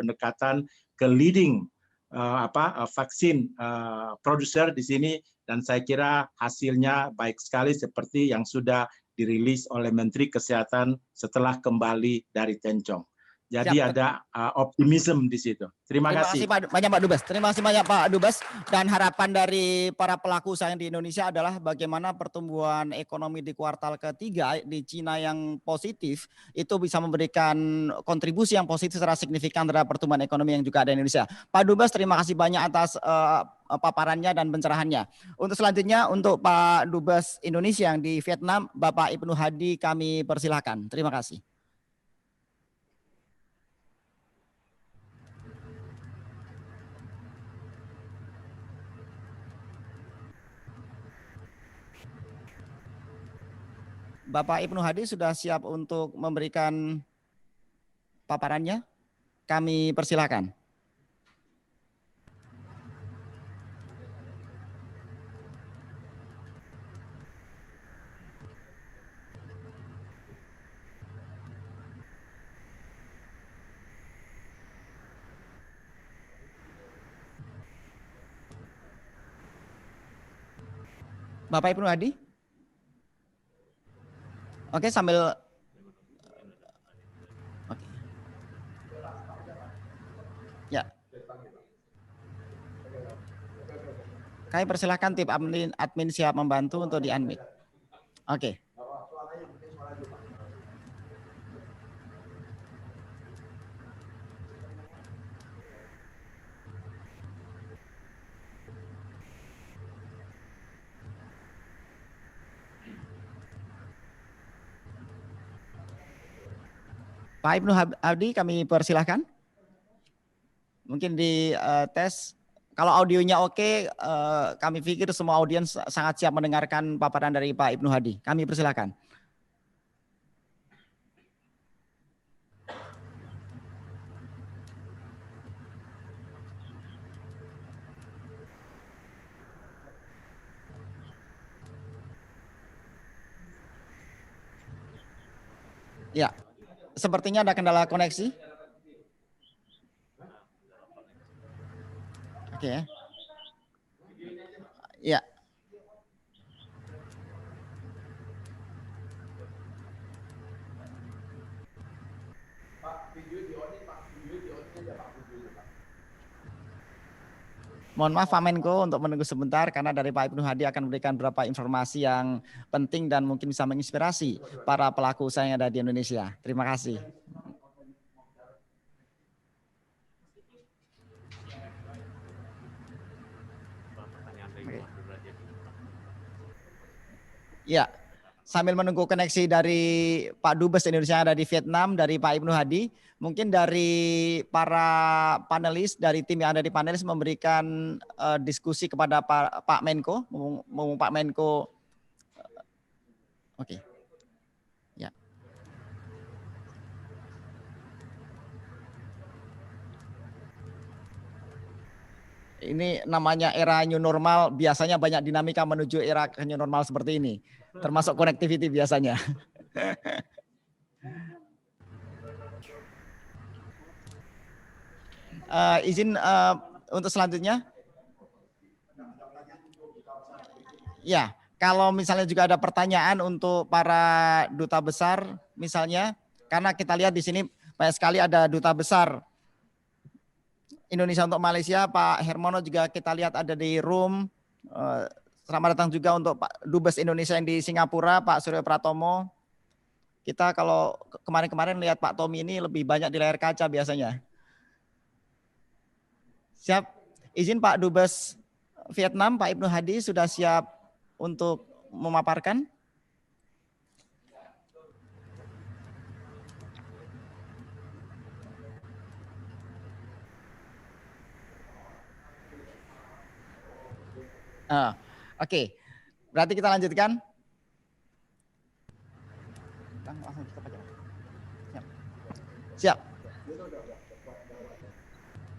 S9: ke leading vaksin producer di sini, dan saya kira hasilnya baik sekali seperti yang sudah dirilis oleh Menteri Kesehatan setelah kembali dari Tencong. Jadi ada optimisme di situ. Terima kasih.
S6: Terima kasih banyak Pak Dubes. Terima kasih banyak Pak Dubes. Dan harapan dari para pelaku usaha di Indonesia adalah bagaimana pertumbuhan ekonomi di kuartal ketiga di Cina yang positif itu bisa memberikan kontribusi yang positif secara signifikan terhadap pertumbuhan ekonomi yang juga ada di Indonesia. Pak Dubes, terima kasih banyak atas paparannya dan pencerahannya. Untuk selanjutnya untuk Pak Dubes Indonesia yang di Vietnam, Bapak Ibnu Hadi, kami persilahkan. Terima kasih. Bapak Ibnu Hadi sudah siap untuk memberikan paparannya? Kami persilakan. Bapak Ibnu Hadi? Oke, sambil oke. Ya. Kami persilahkan tim admin siap membantu untuk di-unmute. Oke. Pak Ibnu Hadi, kami persilahkan. Mungkin di tes, kalau audionya oke, kami pikir semua audiens sangat siap mendengarkan paparan dari Pak Ibnu Hadi. Kami persilahkan. Ya. Sepertinya ada kendala koneksi. Oke. Ya. Mohon maaf Pak Menko untuk menunggu sebentar karena dari Pak Ibnu Hadi akan memberikan beberapa informasi yang penting dan mungkin bisa menginspirasi para pelaku usaha yang ada di Indonesia. Terima kasih. Ya, sambil menunggu koneksi dari Pak Dubes Indonesia yang ada di Vietnam, dari Pak Ibnu Hadi, mungkin dari para panelis, dari tim yang ada di panelis memberikan diskusi kepada Pak Menko, Pak Menko. Oke. Ya. Ini namanya era new normal, biasanya banyak dinamika menuju era new normal seperti ini, termasuk connectivity biasanya. Izin untuk selanjutnya. Ya, kalau misalnya juga ada pertanyaan untuk para duta besar misalnya, karena kita lihat di sini banyak sekali ada duta besar Indonesia untuk Malaysia, Pak Hermono juga kita lihat ada di room. Selamat datang juga untuk Pak Dubes Indonesia yang di Singapura, Pak Suryo Pratomo. Kita kalau kemarin-kemarin lihat Pak Tommy ini lebih banyak di layar kaca biasanya. Siap. Izin Pak Dubes Vietnam, Pak Ibnu Hadi sudah siap untuk memaparkan. Oke. Berarti kita lanjutkan. Siap.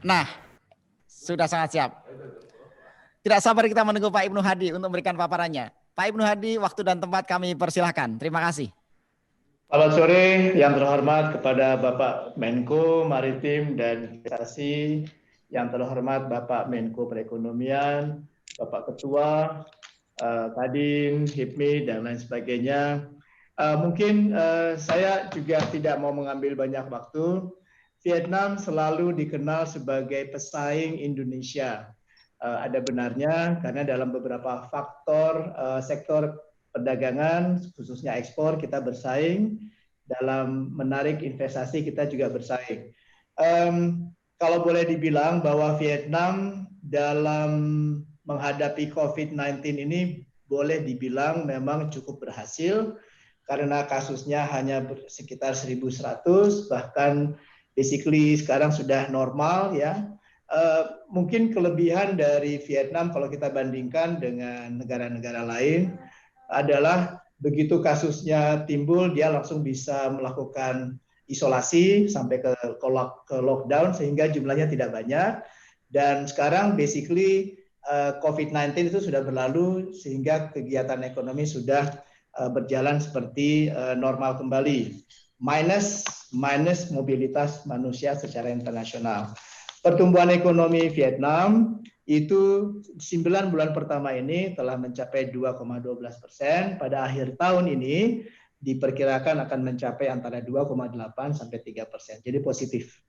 S6: Nah, sudah sangat siap. Tidak sabar kita menunggu Pak Ibnu Hadi untuk memberikan paparannya. Pak Ibnu Hadi, waktu dan tempat kami persilahkan. Terima kasih.
S12: Selamat sore yang terhormat kepada Bapak Menko Maritim dan Investasi, yang terhormat Bapak Menko Perekonomian, Bapak Ketua, Kadin, HIPMI, dan lain sebagainya. Mungkin saya juga tidak mau mengambil banyak waktu. Vietnam selalu dikenal sebagai pesaing Indonesia. Ada benarnya karena dalam beberapa faktor sektor perdagangan, khususnya ekspor, kita bersaing. Dalam menarik investasi kita juga bersaing. Kalau boleh dibilang bahwa Vietnam dalam menghadapi COVID-19 ini boleh dibilang memang cukup berhasil, karena kasusnya hanya sekitar 1.100, bahkan basically sekarang sudah normal ya. Mungkin kelebihan dari Vietnam kalau kita bandingkan dengan negara-negara lain adalah begitu kasusnya timbul dia langsung bisa melakukan isolasi sampai ke lockdown sehingga jumlahnya tidak banyak, dan sekarang basically COVID-19 itu sudah berlalu sehingga kegiatan ekonomi sudah berjalan seperti normal kembali, minus mobilitas manusia secara internasional. Pertumbuhan ekonomi Vietnam itu 9 bulan pertama ini telah mencapai 2,12%. Pada akhir tahun ini diperkirakan akan mencapai antara 2,8 sampai 3%. Jadi positif.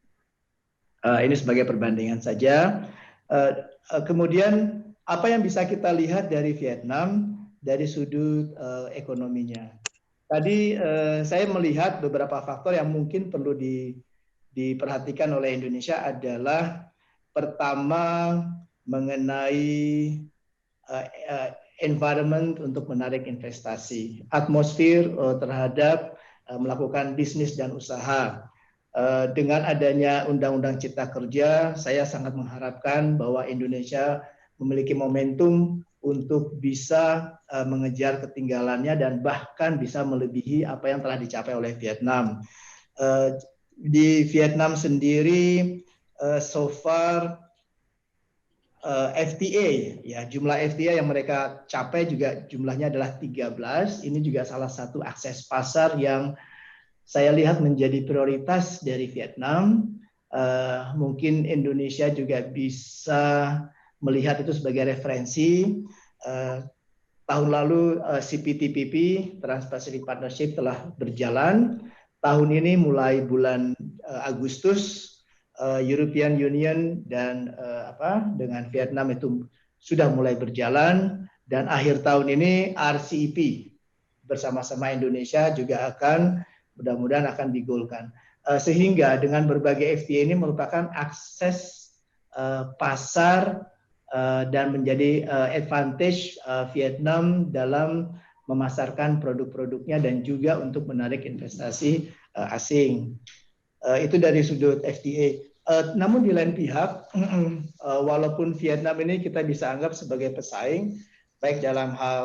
S12: Ini sebagai perbandingan saja. Kemudian apa yang bisa kita lihat dari Vietnam dari sudut ekonominya? Tadi saya melihat beberapa faktor yang mungkin perlu diperhatikan oleh Indonesia adalah pertama mengenai environment untuk menarik investasi, atmosfer terhadap melakukan bisnis dan usaha. Dengan adanya Undang-Undang Cipta Kerja, saya sangat mengharapkan bahwa Indonesia memiliki momentum untuk bisa mengejar ketinggalannya dan bahkan bisa melebihi apa yang telah dicapai oleh Vietnam. Di Vietnam sendiri so far FTA, ya jumlah FTA yang mereka capai juga jumlahnya adalah 13. Ini juga salah satu akses pasar yang saya lihat menjadi prioritas dari Vietnam. Mungkin Indonesia juga bisa melihat itu sebagai referensi. Tahun lalu CPTPP, Trans-Pacific Partnership, telah berjalan. Tahun ini mulai bulan Agustus, European Union dan dengan Vietnam itu sudah mulai berjalan, dan akhir tahun ini RCEP bersama-sama Indonesia juga akan mudah-mudahan akan digolkan. Sehingga dengan berbagai FTA ini merupakan akses pasar dan menjadi advantage Vietnam dalam memasarkan produk-produknya dan juga untuk menarik investasi asing. Itu dari sudut FTA. Namun di lain pihak, walaupun Vietnam ini kita bisa anggap sebagai pesaing, baik dalam hal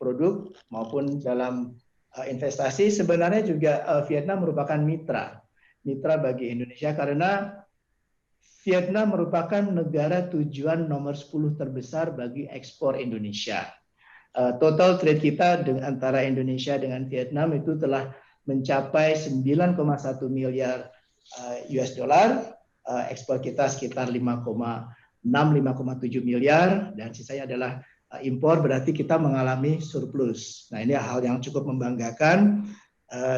S12: produk maupun dalam investasi, sebenarnya juga Vietnam merupakan mitra bagi Indonesia, karena Vietnam merupakan negara tujuan nomor 10 terbesar bagi ekspor Indonesia. Total trade kita antara Indonesia dengan Vietnam itu telah mencapai 9,1 miliar US dollar, ekspor kita sekitar 5,6-5,7 miliar, dan sisanya adalah impor berarti kita mengalami surplus. Nah, ini hal yang cukup membanggakan.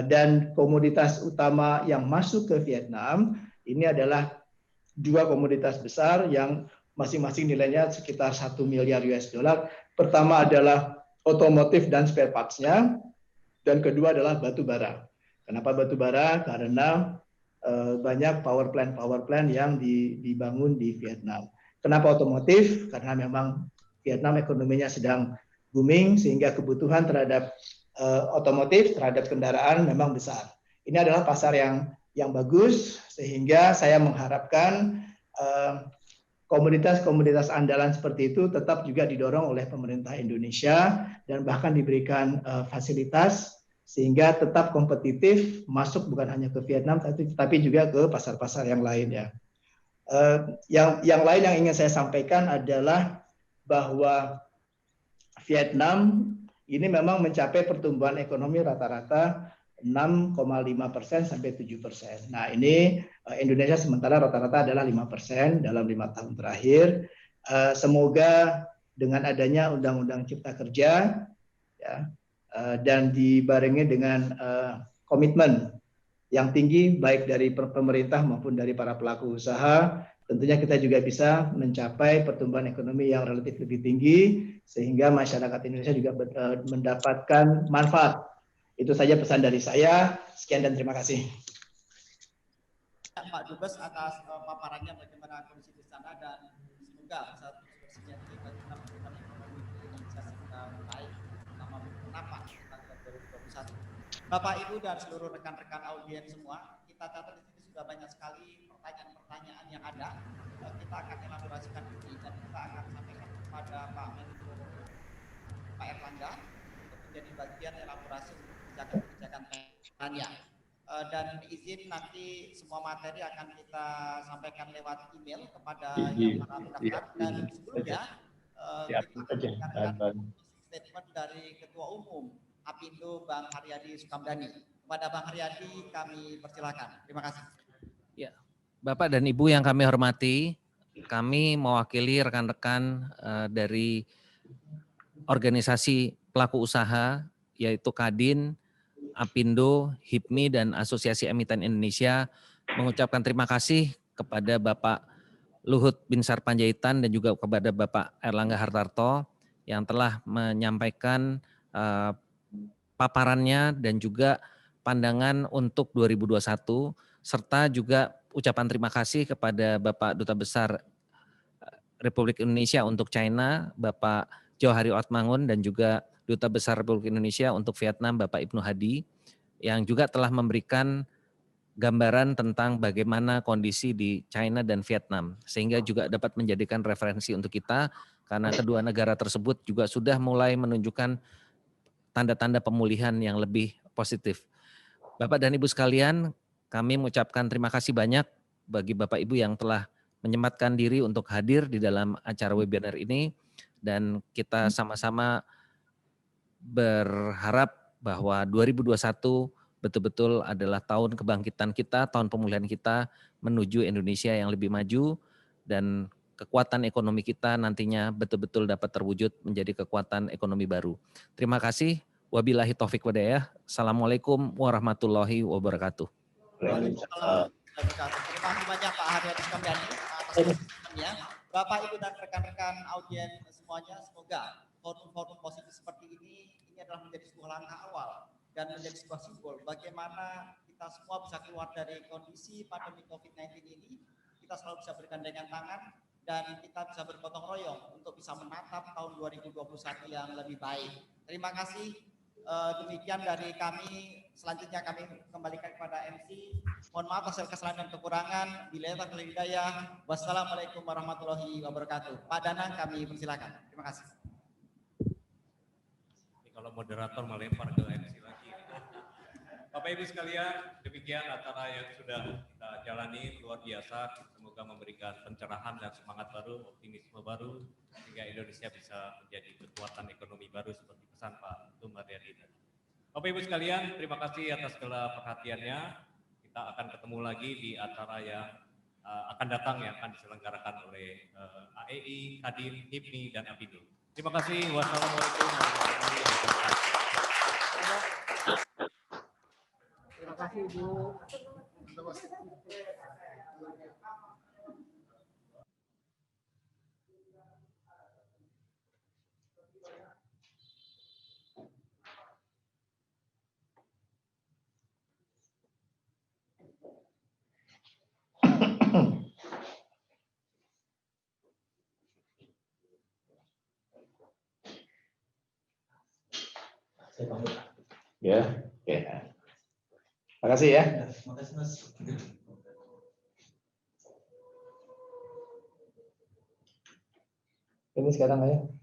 S12: Dan komoditas utama yang masuk ke Vietnam ini adalah dua komoditas besar yang masing-masing nilainya sekitar 1 miliar US dollar. Pertama adalah otomotif dan spare parts-nya, dan kedua adalah batu bara. Kenapa batu bara? Karena banyak power plant yang dibangun di Vietnam. Kenapa otomotif? Karena memang Vietnam ekonominya sedang booming sehingga kebutuhan terhadap otomotif, terhadap kendaraan memang besar. Ini adalah pasar yang bagus sehingga saya mengharapkan komoditas-komoditas andalan seperti itu tetap juga didorong oleh pemerintah Indonesia dan bahkan diberikan fasilitas sehingga tetap kompetitif masuk bukan hanya ke Vietnam tapi juga ke pasar-pasar yang lain ya. Yang lain yang ingin saya sampaikan adalah bahwa Vietnam ini memang mencapai pertumbuhan ekonomi rata-rata 6,5% sampai 7%. Nah, ini Indonesia sementara rata-rata adalah 5% dalam 5 tahun terakhir. Semoga dengan adanya Undang-Undang Cipta Kerja ya, dan dibarengi dengan komitmen yang tinggi baik dari pemerintah maupun dari para pelaku usaha, tentunya kita juga bisa mencapai pertumbuhan ekonomi yang relatif lebih tinggi sehingga masyarakat Indonesia juga mendapatkan manfaat. Itu saja pesan dari saya. Sekian dan terima kasih.
S6: Pak Dubes atas paparannya bagaimana kondisi di sana dan semoga bisa bersinergi bagaimana pertumbuhan ekonomi Indonesia sedang baik selama kenapa tanggal 2021. Bapak Ibu dan seluruh rekan-rekan audiens semua, kita catat di sini sudah banyak sekali pertanyaan-pertanyaan yang ada. Kita akan elaborasikan ini dan kita akan sampaikan kepada Pak Menko Pak Erlangga untuk menjadi bagian elaborasi kebijakan-kebijakan tanya. Dan izin nanti semua materi akan kita sampaikan lewat email kepada yang para pendaftar dan sebelumnya kita akan statement dari Ketua Umum Apindo Bang Haryadi Sukamdhani. Kepada Bang Haryadi kami persilakan. Terima kasih.
S7: Ya, Bapak dan Ibu yang kami hormati, kami mewakili rekan-rekan dari organisasi pelaku usaha yaitu Kadin, Apindo, HIPMI, dan Asosiasi Emiten Indonesia mengucapkan terima kasih kepada Bapak Luhut Binsar Panjaitan dan juga kepada Bapak Erlangga Hartarto yang telah menyampaikan paparannya dan juga pandangan untuk 2021 serta juga ucapan terima kasih kepada Bapak Duta Besar Republik Indonesia untuk China, Bapak Johari Otmangun, dan juga Duta Besar Republik Indonesia untuk Vietnam, Bapak Ibnu Hadi, yang juga telah memberikan gambaran tentang bagaimana kondisi di China dan Vietnam, sehingga juga dapat menjadikan referensi untuk kita, karena kedua negara tersebut juga sudah mulai menunjukkan tanda-tanda pemulihan yang lebih positif. Bapak dan Ibu sekalian, kami mengucapkan terima kasih banyak bagi Bapak Ibu yang telah menyempatkan diri untuk hadir di dalam acara webinar ini, dan kita sama-sama berharap bahwa 2021 betul-betul adalah tahun kebangkitan kita, tahun pemulihan kita menuju Indonesia yang lebih maju, dan kekuatan ekonomi kita nantinya betul-betul dapat terwujud menjadi kekuatan ekonomi baru. Terima kasih. Wabillahi taufik wadayah. Assalamualaikum warahmatullahi wabarakatuh.
S6: Waalaikumsalam. Terima kasih banyak Pak Haryadi Sukamdhani atas komitmennya. Bapak, Ibu, dan rekan-rekan audiens semuanya, semoga forum-forum positif seperti ini adalah menjadi sebuah langkah awal dan menjadi sebuah simbol bagaimana kita semua bisa keluar dari kondisi pandemi COVID-19 ini. Kita selalu bisa bergandengan tangan dan kita bisa bergotong royong untuk bisa menatap tahun 2021 yang lebih baik. Terima kasih. Demikian dari kami. Selanjutnya kami kembalikan kepada MC. Mohon maaf atas kesalahan dan kekurangan. Billahi taufiq wal hidayah. Wassalamualaikum warahmatullahi wabarakatuh. Pak Danang kami persilakan. Terima kasih.
S2: Kalau moderator melempar ke MC lagi. Bapak Ibu sekalian, demikian acara yang sudah kita jalani luar biasa. Semoga memberikan pencerahan dan semangat baru, optimisme baru, sehingga Indonesia bisa menjadi kekuatan ekonomi baru seperti pesan Pak Tum Haryadi. Bapak Ibu sekalian, terima kasih atas segala perhatiannya. Kita akan ketemu lagi di acara yang akan datang yang akan diselenggarakan oleh AEI, Kadin, HIPMI, dan Apindo. Terima kasih. Wassalamualaikum warahmatullahi wabarakatuh.
S6: Terima kasih Ibu.
S12: Ya, oke. Terima kasih ya. Ini sekarang ya.